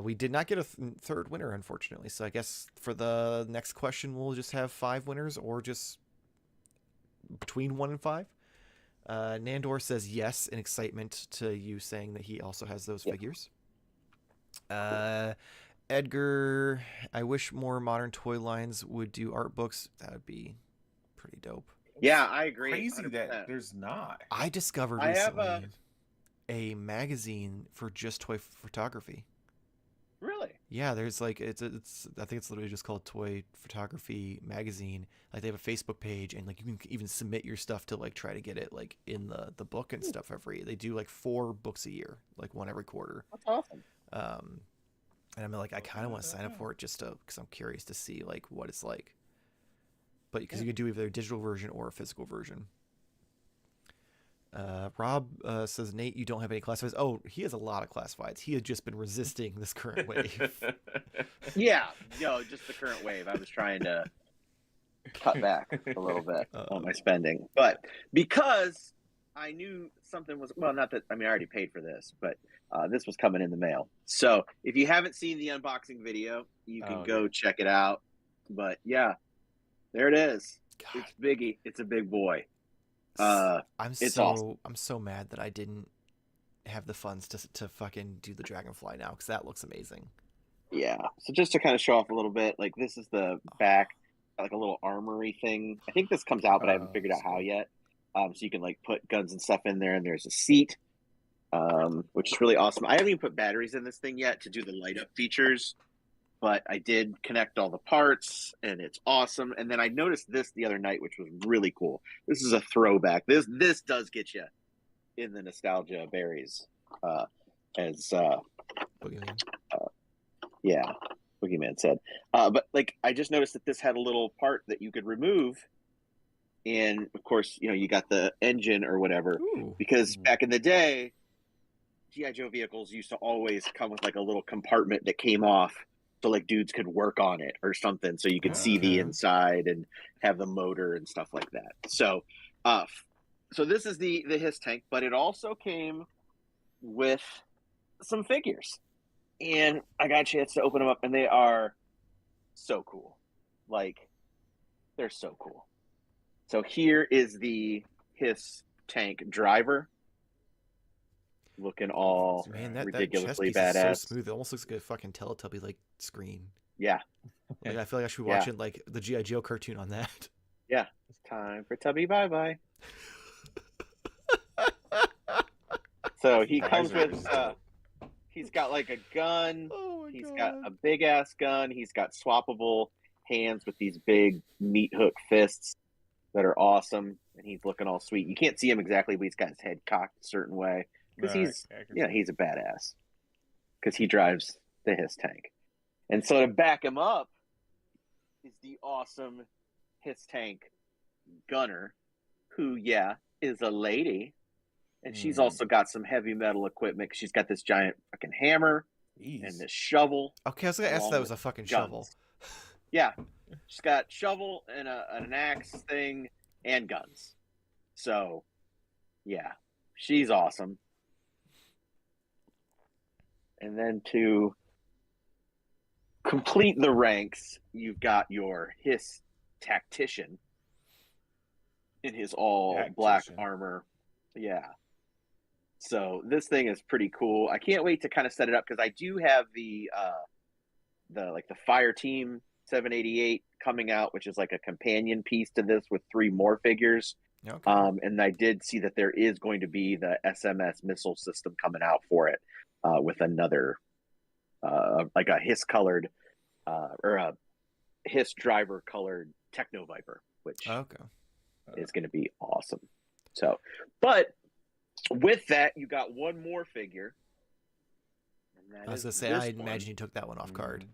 We did not get a third winner, unfortunately. So I guess for the next question, we'll just have 5 winners, or just between 1 and 5. Nandor says yes in excitement to you saying that he also has those figures. Edgar, I wish more modern toy lines would do art books. That would be pretty dope. Yeah, I agree. Crazy 100%. that there's not. I discovered recently a magazine for just toy photography. Really? Yeah, there's like it's I think it's literally just called Toy Photography Magazine. Like, they have a Facebook page, and like you can even submit your stuff to like try to get it like in the book and stuff they do like 4 books a year, like 1 every quarter. That's awesome. And I'm like, I kind of want to sign up for it just because I'm curious to see like what it's like. But because you can do either a digital version or a physical version. Rob says, Nate, you don't have any classifieds. Oh, he has a lot of classifieds. He had just been resisting this current wave. Yeah, just the current wave. I was trying to cut back a little bit on my spending, but because I knew something was not that I already paid for this, but this was coming in the mail. So if you haven't seen the unboxing video, you can go check it out. But yeah, there it is. God. It's Biggie. It's a big boy. I'm so mad that I didn't have the funds to fucking do the Dragonfly now, because that looks amazing. Yeah. So just to kind of show off a little bit, like this is the back, like a little armory thing. I think this comes out, but I haven't figured out how yet. So you can like put guns and stuff in there, and there's a seat, which is really awesome. I haven't even put batteries in this thing yet to do the light up features, but I did connect all the parts, and it's awesome. And then I noticed this the other night, which was really cool. This is a throwback. This does get you in the nostalgia berries, as Boogeyman. Boogeyman said. But like, I just noticed that this had a little part that you could remove. And of course, you got the engine or whatever. Ooh. Because back in the day, GI Joe vehicles used to always come with like a little compartment that came off, so like dudes could work on it or something, so you could see the inside and have the motor and stuff like that. So, so this is the HissTank, but it also came with some figures, and I got a chance to open them up, and they are so cool. Like, they're so cool. So here is the HissTank driver, looking all ridiculously that badass. Is so smooth. It almost looks like a fucking Teletubby like screen. Yeah. Like, I feel like I should be watching like the GI Joe cartoon on that. Yeah. It's time for Tubby bye bye. So he comes with he's got like a gun. He's got a big ass gun. He's got swappable hands with these big meat hook fists that are awesome, and he's looking all sweet. You can't see him exactly, but he's got his head cocked a certain way because he's a badass, because he drives the HissTank. And so to back him up is the awesome HissTank Gunner, who, is a lady. And she's also got some heavy metal equipment. She's got this giant fucking hammer and this shovel. Okay, I was going to ask if that was a fucking shovel. Yeah. She's got shovel and an axe thing and guns. So, yeah, she's awesome. And then to complete the ranks, you've got your Hiss Tactician in his all black armor. Yeah. So this thing is pretty cool. I can't wait to kind of set it up because I do have the Fire Team 788 coming out, which is like a companion piece to this with 3 more figures. Okay. And I did see that there is going to be the SMS missile system coming out for it with another like a Hiss colored or a Hiss driver colored Techno Viper, which is going to be awesome. So, but with that, you got one more figure. I was going to say, I imagine you took that one off card.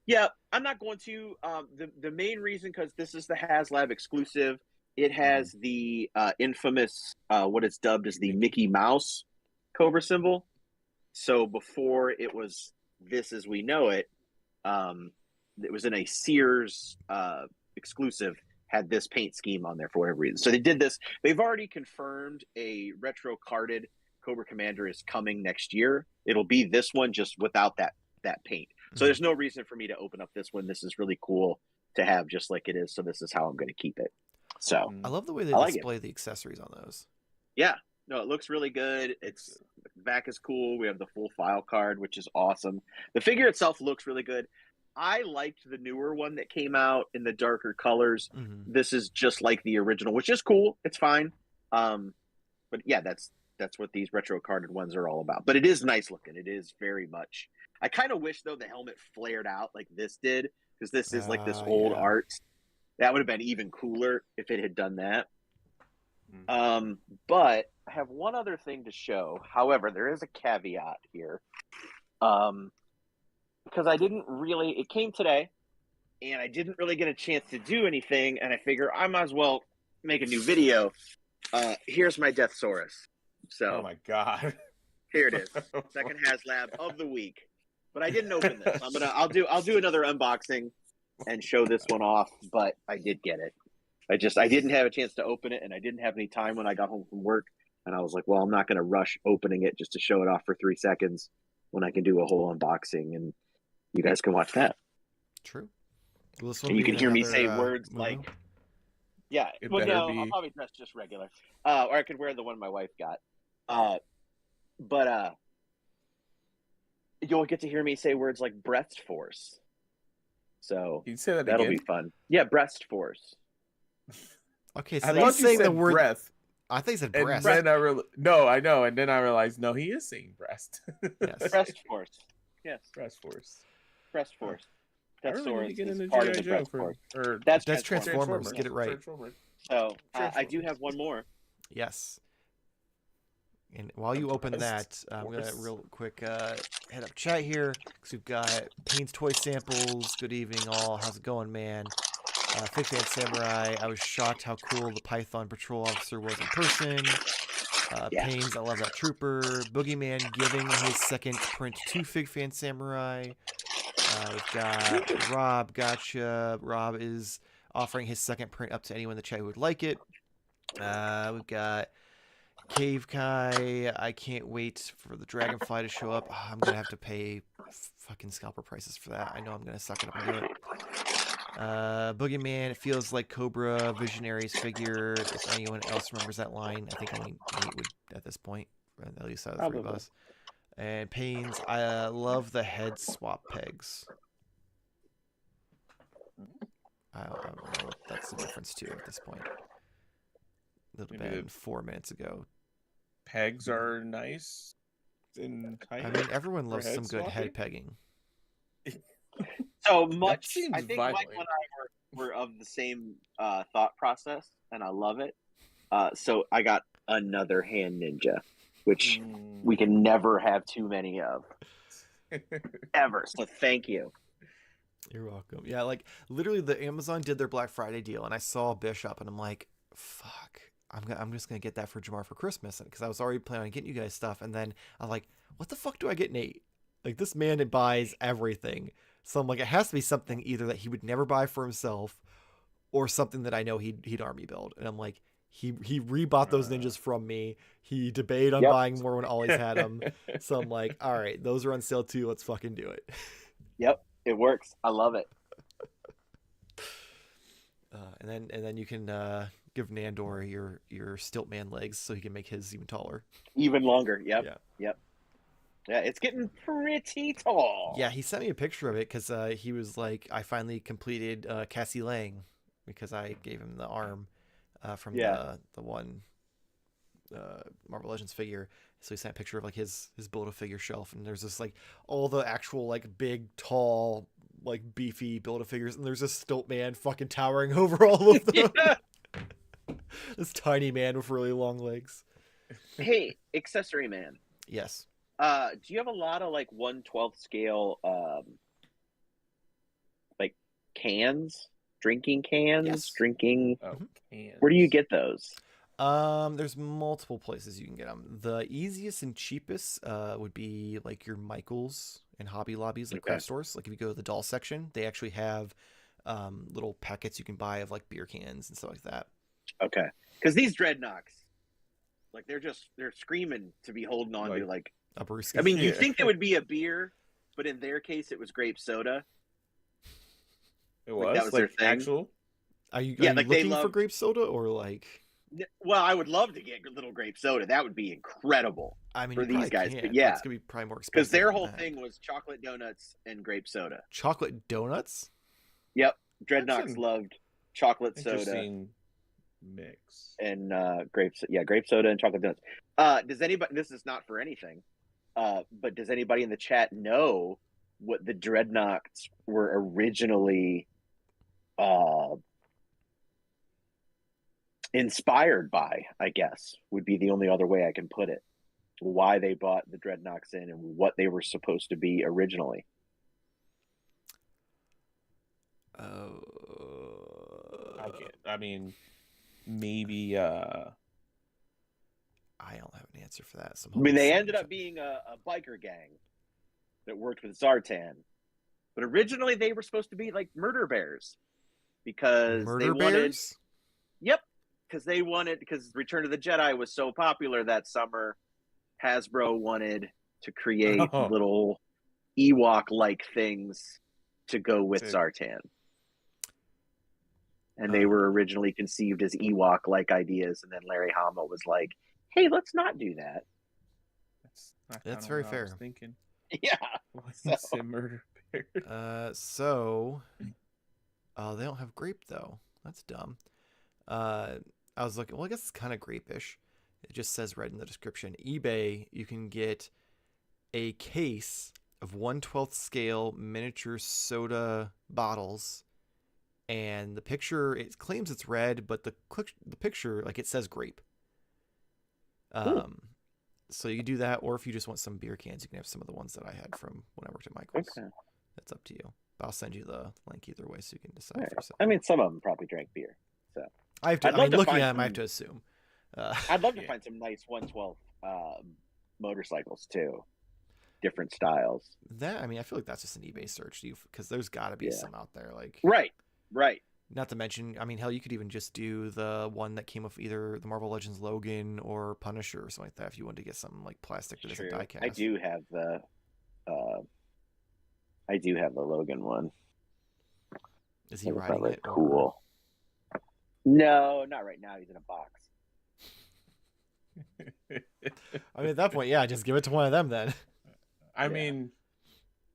Yeah, I'm not going to. The main reason, because this is the Haslab exclusive, it has the infamous, what it's dubbed as the Mickey Mouse Cobra symbol. So before it was this as we know it, it was in a Sears exclusive, had this paint scheme on there for whatever reason. So they did this. They've already confirmed a retro carded Cobra Commander is coming next year. It'll be this one just without that paint. So there's no reason for me to open up this one. This is really cool to have just like it is. So this is how I'm going to keep it. So I love the way they display the accessories on those. Yeah, no, it looks really good. It's back is cool. We have the full file card, which is awesome. The figure itself looks really good. I liked the newer one that came out in the darker colors. This is just like the original, which is cool. It's fine. But yeah, that's what these retro carded ones are all about. But it is nice looking. It is very much. I kind of wish though the helmet flared out like this did, because this is like this old art. That would have been even cooler if it had done that. But I have one other thing to show. However, there is a caveat here. Because it came today, and I didn't really get a chance to do anything, and I figure I might as well make a new video. Here's my Deathsaurus. So, oh my god, here it is, second Haslab of the week. But I didn't open this. I'll do another unboxing and show this one off. But I did get it. I didn't have a chance to open it, and I didn't have any time when I got home from work, and I was like, well, I'm not going to rush opening it just to show it off for 3 seconds when I can do a whole unboxing and. You guys can watch that. True. And you can hear me say words like, yeah. Well, no, I'll probably dress just regular. Or I could wear the one my wife got. But you'll get to hear me say words like breast force. So you say that that'll be fun. Yeah, breast force. Okay, so you're saying the word breath. I think he said breast. And then no, I know. And then I realized, no, he is saying breast. Yes. Breast force. Yes. Breast force. Breast force. That's really part of the breast force. That's Transformers. Get it right. So I do have one more. Yes. And while you open that, I'm going to real quick head up chat here because we've got Payne's Toy Samples. Good evening, all. How's it going, man? Fig Fan Samurai. I was shocked how cool the Python Patrol Officer was in person. Payne's, I love that trooper. Boogeyman giving his second print to Fig Fan Samurai. We've got Rob. Gotcha. Rob is offering his second print up to anyone in the chat who would like it. We've got Cave Kai. I can't wait for the Dragonfly to show up. I'm going to have to pay fucking scalper prices for that. I know I'm going to suck it up and do it. Boogeyman, it feels like Cobra Visionaries figure. If anyone else remembers that line, I think only Nate would at this point, at least out of the 3 of us. And Payne's, I love the head swap pegs. I don't know what that's the difference to at this point. It would have been 4 minutes ago. Pegs are nice. I mean, everyone loves some good head pegging. So much. I think Mike and I were of the same thought process, and I love it. So I got another hand ninja, which we can never have too many of, ever. So thank you. You're welcome. Yeah, like literally, the Amazon did their Black Friday deal, and I saw Bishop, and I'm like, fuck. I'm just gonna get that for Jamar for Christmas, because I was already planning on getting you guys stuff, and then I'm like, what the fuck do I get Nate? Like, this man buys everything, so I'm like, it has to be something either that he would never buy for himself, or something that I know he'd army build. And I'm like, he rebought those ninjas from me. He debated on Yep. buying more when Ollie's had them. So I'm like, all right, those are on sale too. Let's fucking do it. Yep, it works. I love it. And then you can give Nandor your stilt man legs so he can make his even taller. Even longer. Yep. Yeah. Yep. Yeah, it's getting pretty tall. Yeah, he sent me a picture of it because he was like, I finally completed Cassie Lang because I gave him the arm from the one Marvel Legends figure. So he sent a picture of like his Build-A-Figure shelf, and there's this like all the actual like big, tall, like beefy Build-A-Figures, and there's this stilt man fucking towering over all of them. Yeah. This tiny man with really long legs. Hey, accessory man. Yes. Do you have a lot of like 1/12 scale like cans, drinking cans, Yes. drinking? Oh, cans. Where do you get those? There's multiple places you can get them. The easiest and cheapest would be like your Michaels and Hobby Lobbies, like craft stores. Like if you go to the doll section, they actually have little packets you can buy of like beer cans and stuff like that. Okay, because these dreadnoughts, like they're screaming to be holding on to like a brewski. I mean, you think it would be a beer, but in their case, it was grape soda. It was like, that was their thing. actual. Are you like looking for grape soda or like? Well, I would love to get little grape soda. That would be incredible. I mean, for these guys, can, but yeah, it's gonna be probably more expensive because their than whole that. thing was chocolate donuts and grape soda. Chocolate donuts. Yep, Dreadnoughts an loved chocolate soda Interesting mix. and grape soda and chocolate donuts. Does anybody? This is not for anything, but does anybody in the chat know what the Dreadnoughts were originally inspired by? I guess would be the only other way I can put it. Why they bought the Dreadnoughts in and what they were supposed to be originally. I mean, maybe. I don't have an answer for that. I mean, they ended up being a biker gang that worked with Zartan, but originally they were supposed to be like murder bears because they wanted. Yep, because Return of the Jedi was so popular that summer. Hasbro wanted to create little Ewok-like things to go with Zartan. And they were originally conceived as Ewok-like ideas, and then Larry Hama was like, hey, let's not do that. That's very fair. I was thinking. Yeah. So. Murder bear. They don't have grape, though. That's dumb. I was looking, well, I guess it's kind of grape-ish. It just says red in the description. eBay, you can get a case of 1/12 scale miniature soda bottles, and the picture, it claims it's red, but the picture, like, it says grape. So you can do that, or if you just want some beer cans, you can have some of the ones that I had from when I worked at Michael's. Okay. That's up to you. But I'll send you the link either way, so you can decide right. for yourself. I mean, some of them probably drank beer, so looking at them, I have to assume. I'd love to find some nice 1/12 motorcycles too, different styles. I feel like that's just an eBay search, because there's got to be some out there. Like right. Not to mention, I mean, hell, you could even just do the one that came with either the Marvel Legends Logan or Punisher or something like that if you wanted to get something like plastic that isn't die cast. I do have the Logan one. Is he riding it? Cool. No, not right now. He's in a box. I mean, at that point, yeah, just give it to one of them then. I mean,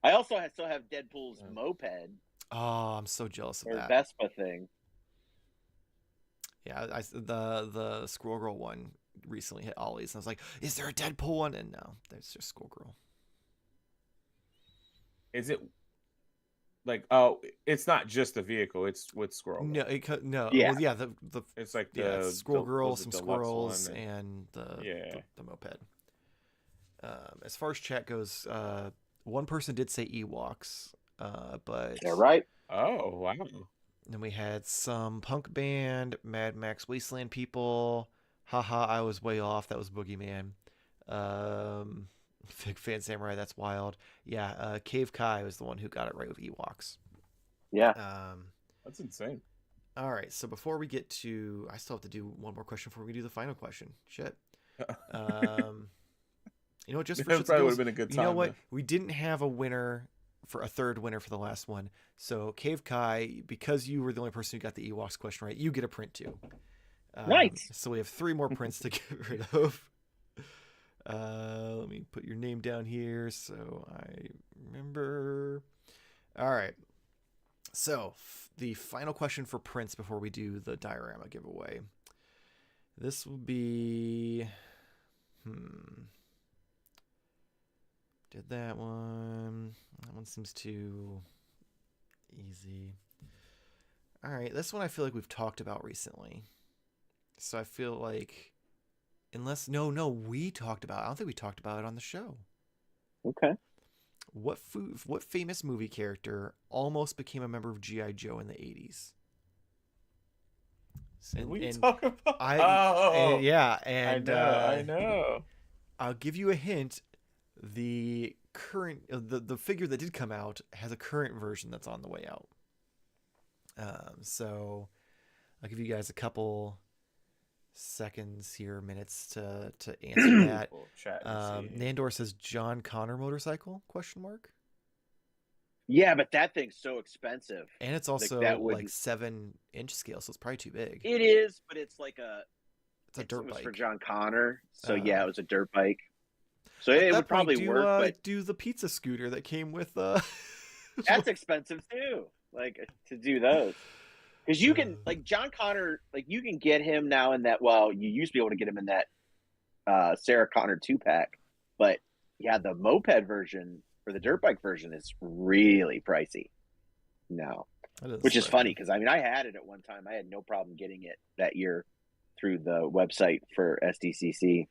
I also still have Deadpool's moped. Oh, I'm so jealous of that. Vespa thing. Yeah, the Squirrel Girl one recently hit Ollie's, and I was like, "Is there a Deadpool one?" And no, there's just Squirrel Girl. Is it like? Oh, it's not just the vehicle; it's with Squirrel Girl. No. Yeah, well, yeah. The it's like the Squirrel Girl, some squirrels, and the moped. As far as chat goes, one person did say Ewoks. But They're right. Oh wow. then we had some punk band, Mad Max Wasteland People. Haha, I was way off. That was Boogeyman. Fig Fan Samurai, that's wild. Yeah, Cave Kai was the one who got it right with Ewoks. Yeah. That's insane. All right, so before we get to, I still have to do one more question before we do the final question. Shit. You know what? Just for That shits and probably would giggles, have been a good you time. know what? though. We didn't have a winner for a third winner for the last one. So Cave Kai, because you were the only person who got the Ewoks question right, you get a print too. Nice. So we have 3 more prints to get rid of. Let me put your name down here so I remember. All right. So the final question for prints before we do the diorama giveaway. This will be. Did that one. That one seems too easy. All right. This one I feel like we've talked about recently. So I feel like. We talked about it. I don't think we talked about it on the show. Okay. What famous movie character almost became a member of GI Joe in the 80s? We talk about. Yeah, and I know. I'll give you a hint. The current the figure that did come out has a current version that's on the way out. So I'll give you guys a couple seconds here, minutes to answer that. We'll chat and see. Nandor says John Connor motorcycle ? Yeah, but that thing's so expensive. And it's also that would- like 7-inch scale, so it's probably too big. It is, but it's like It's a dirt it was bike. for John Connor. So Uh, it was a dirt bike. So At it that would probably point, work, but do the pizza scooter that came with that's expensive too. Like to do those. Because you can like John Connor, like you can get him now in that. Well, you used to be able to get him in that Sarah Connor 2-pack, but yeah, the moped version or the dirt bike version is really pricey. No, which is funny because I mean I had it at one time. I had no problem getting it that year through the website for SDCC.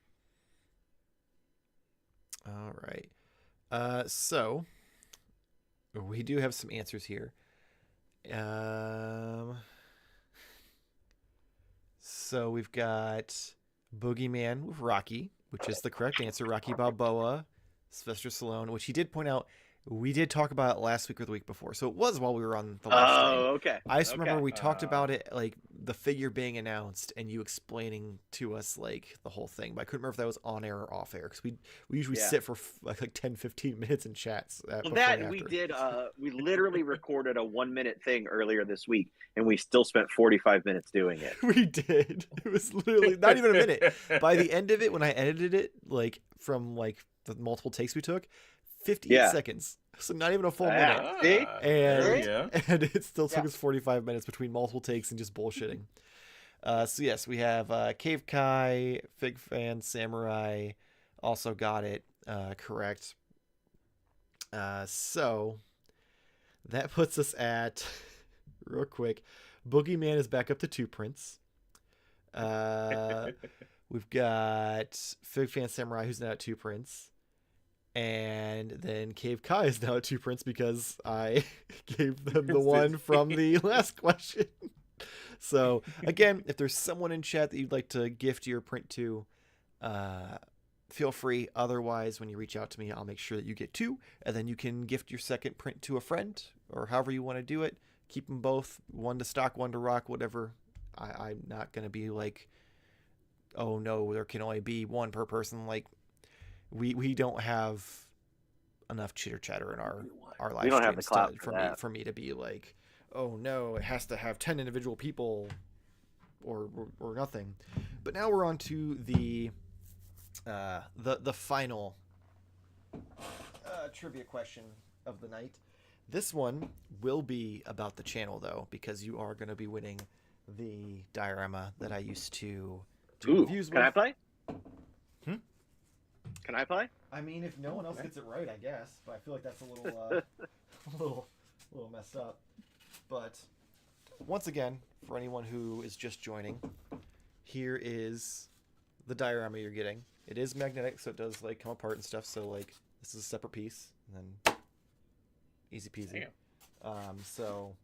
All right. So we do have some answers here. So we've got Boogeyman with Rocky, which is the correct answer. Rocky Balboa, Sylvester Stallone, which he did point out. We did talk about it last week or the week before, so it was while we were on the last stream. Okay. I just remember we talked about it, like the figure being announced, and you explaining to us like the whole thing. But I couldn't remember if that was on air or off air because we usually sit for like 10, 15 minutes in chats. Well, that we did. We literally recorded a 1-minute thing earlier this week, and we still spent 45 minutes doing it. We did. It was literally not even a minute. By the end of it, when I edited it, like from like the multiple takes we took, 58 seconds. So not even a full minute. See? And it still took us 45 minutes between multiple takes and just bullshitting. So yes, we have Cave Kai, Fig Fan Samurai also got it correct. So that puts us at, real quick, Boogeyman is back up to 2 prints. We've got Fig Fan Samurai who's now at 2 prints. And then Cave Kai is now at 2 prints because I gave them the one from the last question. So again, if there's someone in chat that you'd like to gift your print to, feel free. Otherwise, when you reach out to me, I'll make sure that you get 2, and then you can gift your second print to a friend or however you want to do it. Keep them both, one to stock, one to rock, whatever. I'm not going to be like, oh no, there can only be one per person. Like, we don't have enough chitter chatter in our live don't have the streams clout for me to be like, oh no, it has to have 10 individual people or nothing. But now we're on to the final trivia question of the night. This one will be about the channel though, because you are going to be winning the diorama that I used to do reviews with. Can I play? Can I play? I mean, if no one else gets it right, I guess. But I feel like that's a little, little messed up. But once again, for anyone who is just joining, here is the diorama you're getting. It is magnetic, so it does like come apart and stuff. So like this is a separate piece, and then Easy peasy. Damn. So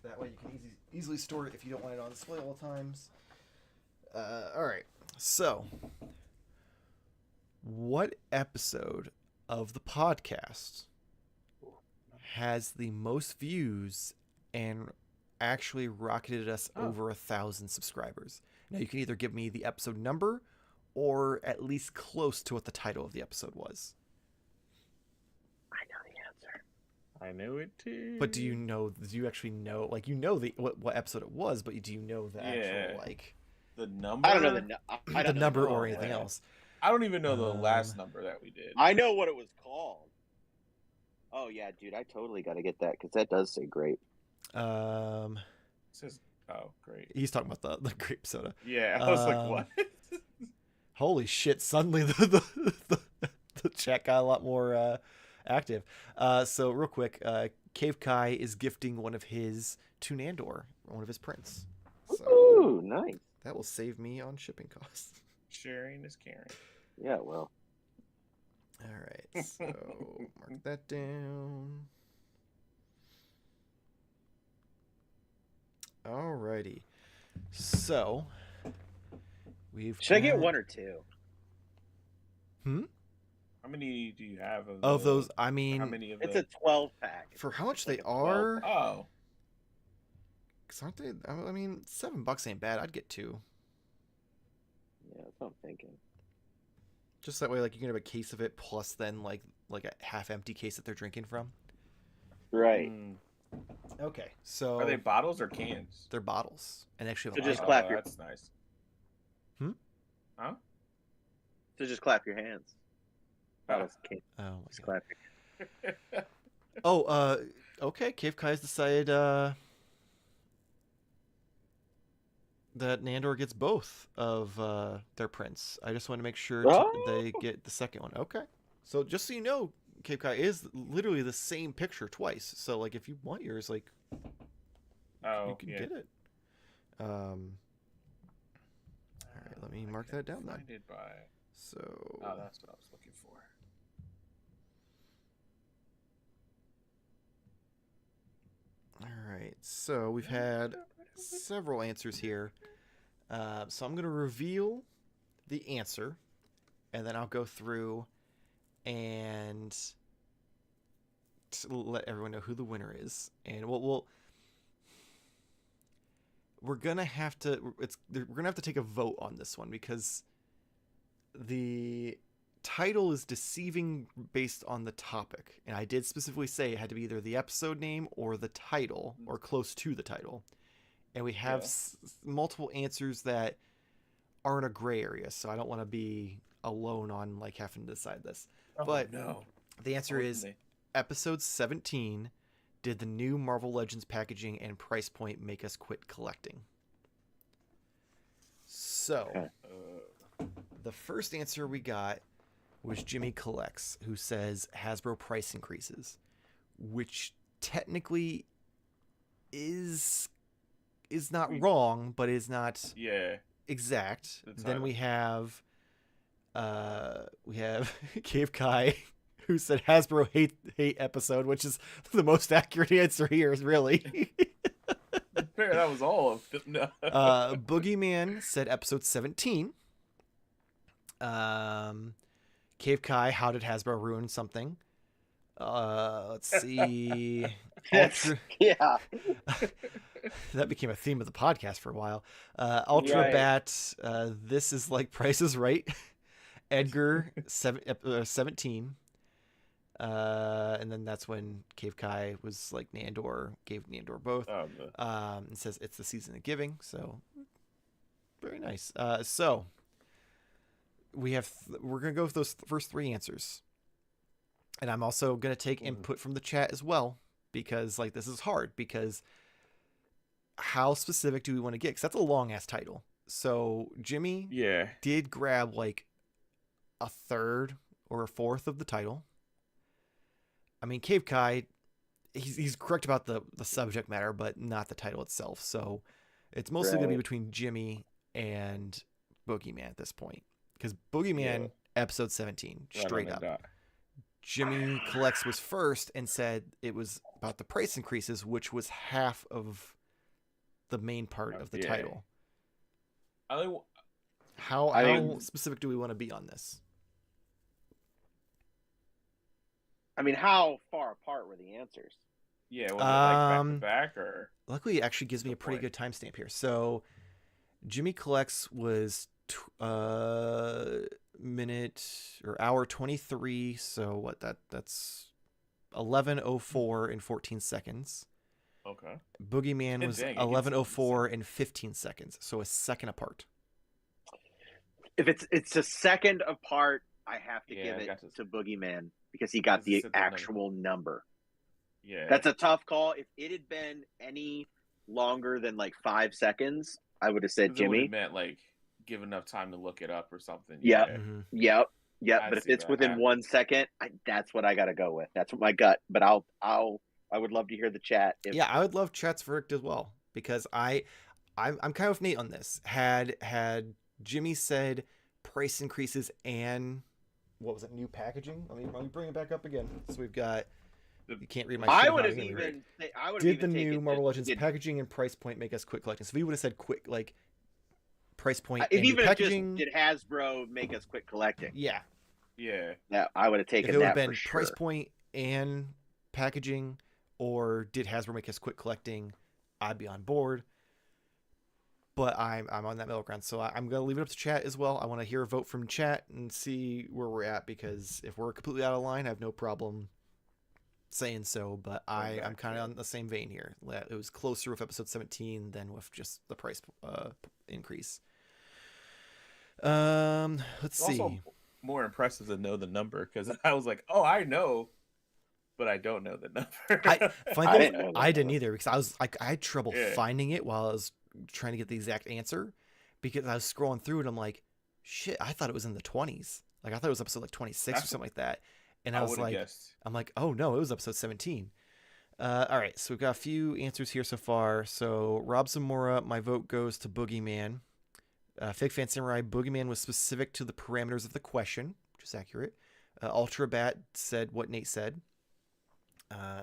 that way you can easily store it if you don't want it on display all the times. All right. So, what episode of the podcast has the most views and actually rocketed us over 1,000 subscribers? Now, you can either give me the episode number or at least close to what the title of the episode was. I know the answer. I knew it too. But do you actually know, like, you know what episode it was, but do you know the actual, like... The number? I don't know the number or anything else. I don't even know the last number that we did. I know what it was called. Oh yeah, dude, I totally got to get that because that does say grape. It says, oh, great. He's talking about the grape soda. Yeah, I was like, what? Holy shit! Suddenly the chat got a lot more active. So real quick, Cave Kai is gifting one of his to Nandor, one of his prints. So Ooh, nice. That will save me on shipping costs. Sharing is caring. Yeah, well. All right, so mark that down. Alrighty, so Should I get one or two? How many do you have of those? I mean, how many of it's a 12-pack. For how much like they are? Oh, Cause aren't they? I mean, $7 ain't bad. I'd get two. Yeah, that's what I'm thinking. Just that way, like you can have a case of it plus then like a half-empty case that they're drinking from. Right. Okay, so are they bottles or cans? They're bottles, and actually, So have a just label. clap your. That's nice. Huh? So just clap your hands. Oh. Oh, Just clap oh, okay. Cave Kai's decided that Nandor gets both of their prints. I just want to make sure they get the second one. Okay. So just so you know, Cave Kai is literally the same picture twice. So like, if you want yours, like, you can get it. All right, let me mark that down then. So. Oh, that's what I was looking for. All right, so we've had several answers here. So I'm going to reveal the answer, and then I'll go through and let everyone know who the winner is. And we're gonna have to take a vote on this one because the title is deceiving based on the topic, and I did specifically say it had to be either the episode name or the title or close to the title, and we have multiple answers that are in a gray area, so I don't want to be alone on like having to decide this. But no, the answer is episode 17. Did the new Marvel Legends packaging and price point make us quit collecting? So the first answer we got was Jimmy Collects, who says Hasbro price increases, which technically is not wrong, but is not exact. Then we have Cave Kai, who said Hasbro hate episode, which is the most accurate answer here, really. That was all of them. No. Boogeyman said episode 17. Cave Kai, how did Hasbro ruin something? Let's see. Ultra... Yeah. That became a theme of the podcast for a while. Ultra Bat, this is like Price is Right. Edgar, 17. And then that's when Cave Kai was like Nandor, gave Nandor both. And says it's the season of giving, so very nice. So we're gonna go with those first three answers, and I'm also gonna take input from the chat as well, because like this is hard, because how specific do we want to get? Because that's a long ass title. So Jimmy did grab like a third or a fourth of the title. I mean, Cave Kai, he's correct about the subject matter, but not the title itself. So it's mostly going to be between Jimmy and Boogeyman at this point. Because Boogeyman, episode 17, straight up. Jimmy Collects was first and said it was about the price increases, which was half of the main part of the title. How specific do we want to be on this? I mean, how far apart were the answers? Yeah, was it like back to back or? Luckily, it actually gives me a pretty good timestamp here. So, Jimmy Collects was minute or hour 23. So what that's 11:04 and 14 seconds. Okay. Boogeyman was 11:04 and 15 seconds. So a second apart. If it's a second apart, I have to give it to Boogeyman because he got the actual number. Yeah. That's a tough call. If it had been any longer than like 5 seconds, I would have said Jimmy. It meant like give enough time to look it up or something. Yep. Yeah. Mm-hmm. Yep. But if it's within 1 second, that's what I got to go with. That's what my gut. But I would love to hear the chat. I would love chat's verdict as well because I'm kind of with Nate on this. Had Jimmy said price increases and what was it? New packaging. Let me bring it back up again. So we've got. You can't read my. I would have even. Did the new Marvel Legends packaging and price point make us quit collecting? So if he would have said quick, like price point and new packaging. Did Hasbro make us quit collecting? Yeah. Yeah, I would have taken that. If it would have been for sure. price point and packaging, or did Hasbro make us quit collecting? I'd be on board. But I'm on that middle ground, so I'm gonna leave it up to chat as well. I want to hear a vote from chat and see where we're at because if we're completely out of line, I have no problem saying so. But I'm kind of on the same vein here. It was closer with episode 17 than with just the price increase. Let's see. Also more impressive to know the number because I was like, oh, I know, but I don't know the number. I didn't either because I had trouble finding it while I was trying to get the exact answer because I was scrolling through it. I'm like, shit, I thought it was in the 20s. Like I thought it was episode like 26 or something like that. And I was like, I'm like, oh no, it was episode 17. All right, so we've got a few answers here so far. So Rob Zamora, my vote goes to Boogeyman. Fake Fan Samurai, Boogeyman was specific to the parameters of the question, which is accurate. Ultra Bat said what Nate said.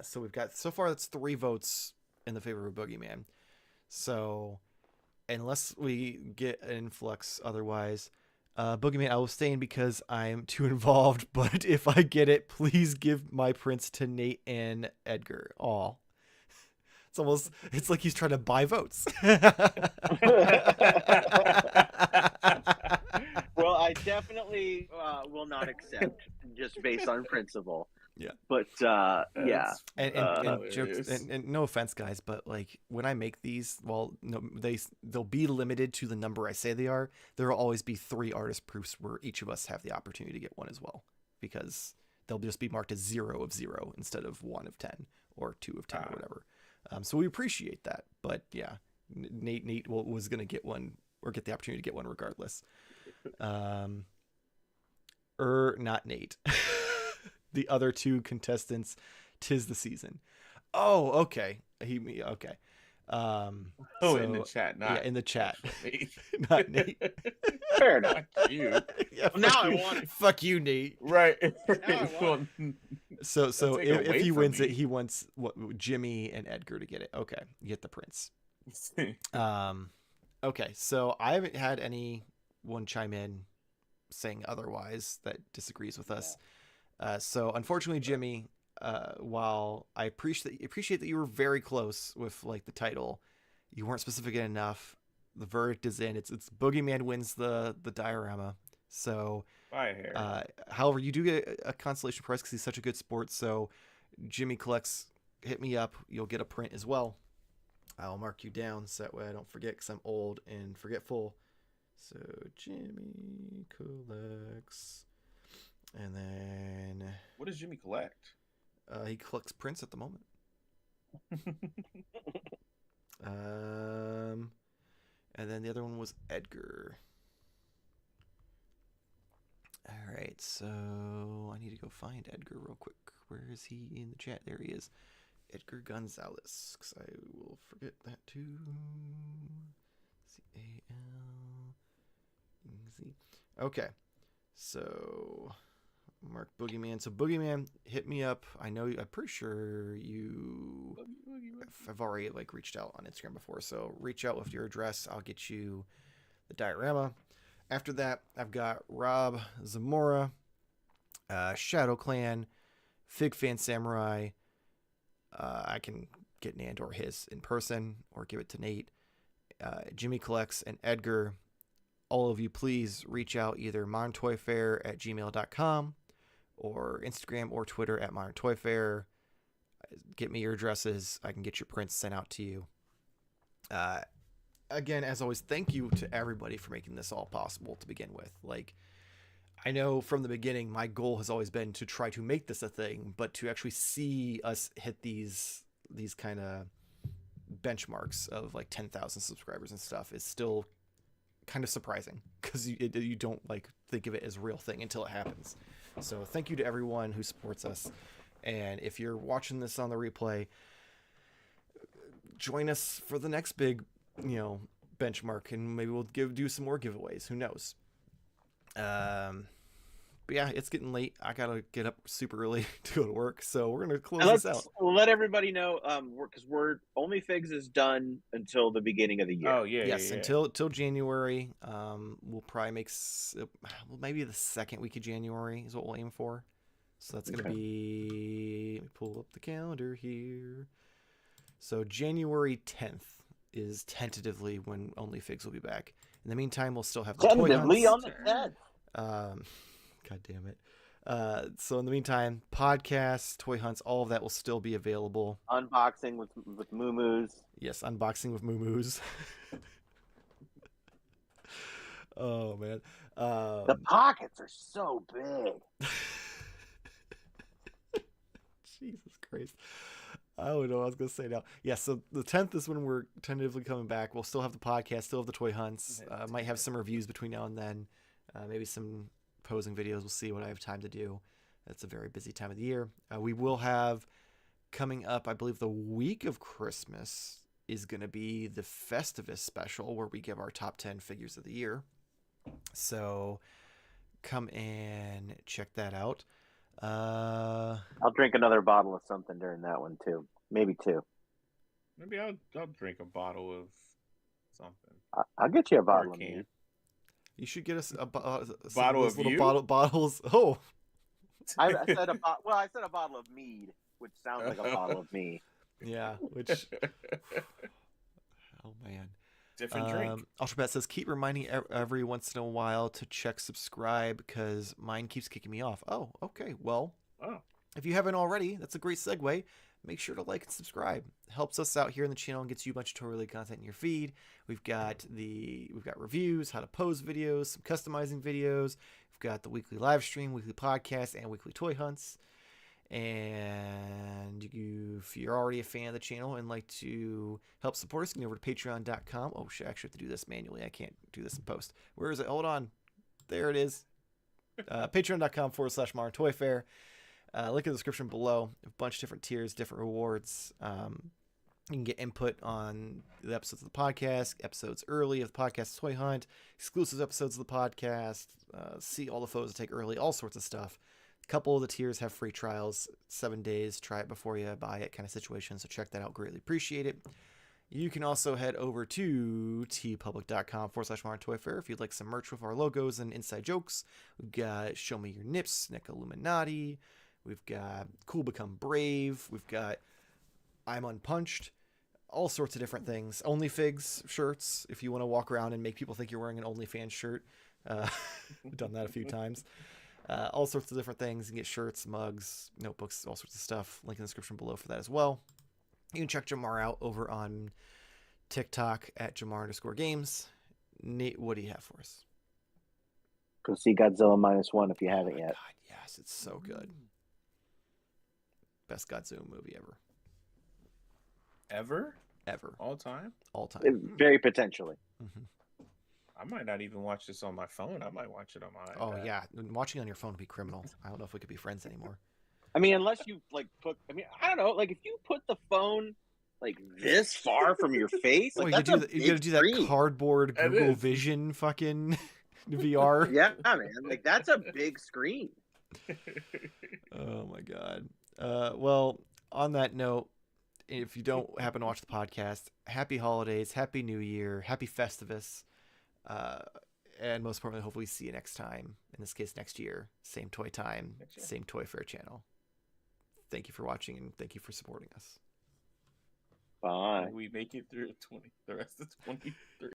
So we've got, so far that's 3 votes in the favor of Boogeyman. So unless we get an influx otherwise, Boogeyman, I will stay in because I'm too involved, but if I get it, please give my prints to Nate and Edgar. Aw. It's like he's trying to buy votes. Well, I definitely will not accept just based on principle. Yeah. But yeah. And jokes and no offense, guys, but like when I make these, well, no, they'll be limited to the number I say they are. There will always be 3 artist proofs where each of us have the opportunity to get one as well, because they'll just be marked as 0 of 0 instead of 1 of 10 or 2 of 10 or whatever. So we appreciate that, but yeah, Nate was gonna get one or get the opportunity to get one regardless. Not Nate. The other 2 contestants, 'tis the season. Oh, okay. Okay. In the chat, not in the chat, not Nate. Fair enough. Fuck you. Yeah, well, now I want it. Fuck you, Nate. Right. So if he wins it, he wants Jimmy and Edgar to get it. Okay, you get the prince. Okay, so I haven't had anyone chime in saying otherwise that disagrees with us. So unfortunately, Jimmy, while I appreciate that you were very close with like the title, you weren't specific enough. The verdict is in. It's Boogeyman wins the diorama. So, however, you do get a consolation prize because he's such a good sport. So, Jimmy Collects, hit me up. You'll get a print as well. I'll mark you down so that way I don't forget because I'm old and forgetful. So, Jimmy Collects. And then... What does Jimmy collect? He collects prints at the moment. And then the other one was Edgar. All right, so I need to go find Edgar real quick. Where is he in the chat? There he is. Edgar Gonzalez, because I will forget that too. C-A-L-Z. Okay, so Mark Boogeyman. So Boogeyman, hit me up. I'm pretty sure I've already like reached out on Instagram before. So reach out with your address. I'll get you the diorama. After that, I've got Rob Zamora, Shadow Clan, Fig Fan Samurai. I can get Nand or his in person or give it to Nate. Jimmy Collects and Edgar. All of you, please reach out either moderntoyfair@gmail.com or Instagram or Twitter @moderntoyfair. Get me your addresses. I can get your prints sent out to you. Again, as always, thank you to everybody for making this all possible to begin with. Like, I know from the beginning, my goal has always been to try to make this a thing, but to actually see us hit these kind of benchmarks of like 10,000 subscribers and stuff is still kind of surprising because you don't like think of it as a real thing until it happens. So thank you to everyone who supports us. And if you're watching this on the replay, join us for the next big, benchmark, and maybe we'll do some more giveaways. Who knows? But yeah, it's getting late. I gotta get up super early to go to work, so we're gonna close this out. We'll let everybody know, because Onlyfigs is done until the beginning of the year. Oh yeah, yes, yeah. Until January. We'll probably make maybe the second week of January is what we'll aim for. So that's gonna be. Let me pull up the calendar here. So January 10th is tentatively when Onlyfigs will be back. In the meantime, we'll still have the tentatively toy on the 10th. God damn it. So in the meantime, podcasts, toy hunts, all of that will still be available. Unboxing with moo-moos. Yes, unboxing with moo-moos. Oh man. The pockets are so big. Jesus Christ. I don't know what I was going to say now. Yeah, so the 10th is when we're tentatively coming back. We'll still have the podcast, still have the toy hunts. Might have some reviews between now and then. Maybe some posing videos. We'll see what I have time to do. It's a very busy time of the year. We will have coming up, I believe the week of Christmas is going to be the Festivus special where we give our top 10 figures of the year. So come and check that out. I'll drink another bottle of something during that one too. Maybe two. Maybe I'll drink a bottle of something. I'll get you a bottle of mead. You should get us a bottle of little bottles. Oh, I said a bottle of mead, which sounds like a bottle of me. Yeah, which. Oh man. Different drink. Ultrabet says, keep reminding every once in a while to check subscribe because mine keeps kicking me off. Oh, okay. Well, if you haven't already, that's a great segue. Make sure to like and subscribe. It helps us out here in the channel and gets you a bunch of toy-related content in your feed. We've got reviews, how to pose videos, some customizing videos. We've got the weekly live stream, weekly podcast, and weekly toy hunts. And if you're already a fan of the channel and like to help support us, you can go over to patreon.com. Oh shit, I actually have to do this manually. I can't do this in post. Where is it? Hold on. There it is. Patreon.com/moderntoyfair. Link in the description below. A bunch of different tiers, different rewards. You can get input on the episodes of the podcast, episodes early of the podcast Toy Hunt, exclusive episodes of the podcast, see all the photos I take early, all sorts of stuff. Couple of the tiers have free trials, 7 days, try it before you buy it kind of situation. So check that out. Greatly appreciate it. You can also head over to tpublic.com/moderntoyfair if you'd like some merch with our logos and inside jokes. We've got Show Me Your Nips, Nick Illuminati. We've got Cool Become Brave. We've got I'm Unpunched. All sorts of different things. Onlyfigs shirts if you want to walk around and make people think you're wearing an OnlyFans shirt. We've done that a few times. All sorts of different things. You can get shirts, mugs, notebooks, all sorts of stuff. Link in the description below for that as well. You can check Jamar out over on TikTok at Jamar_games. Nate, what do you have for us? Go see Godzilla -1 if you haven't yet. God, yes, it's so good. Best Godzilla movie ever. Ever? All time? All time. Very potentially. Mm-hmm. I might not even watch this on my phone. I might watch it on my iPad. Oh, yeah. Watching on your phone would be criminal. I don't know if we could be friends anymore. I mean, unless you, I don't know. If you put the phone, this far from your face, you that's gotta do that screen. Cardboard Google Vision fucking VR. Yeah, man. That's a big screen. Oh my god. Well, on that note, if you don't happen to watch the podcast, happy holidays, happy New Year, happy Festivus, uh, and most importantly, hopefully see you next time. In this case, next year, same toy time, same Toy Fair channel. Thank you for watching and thank you for supporting us. Bye. We make it through the rest of 23.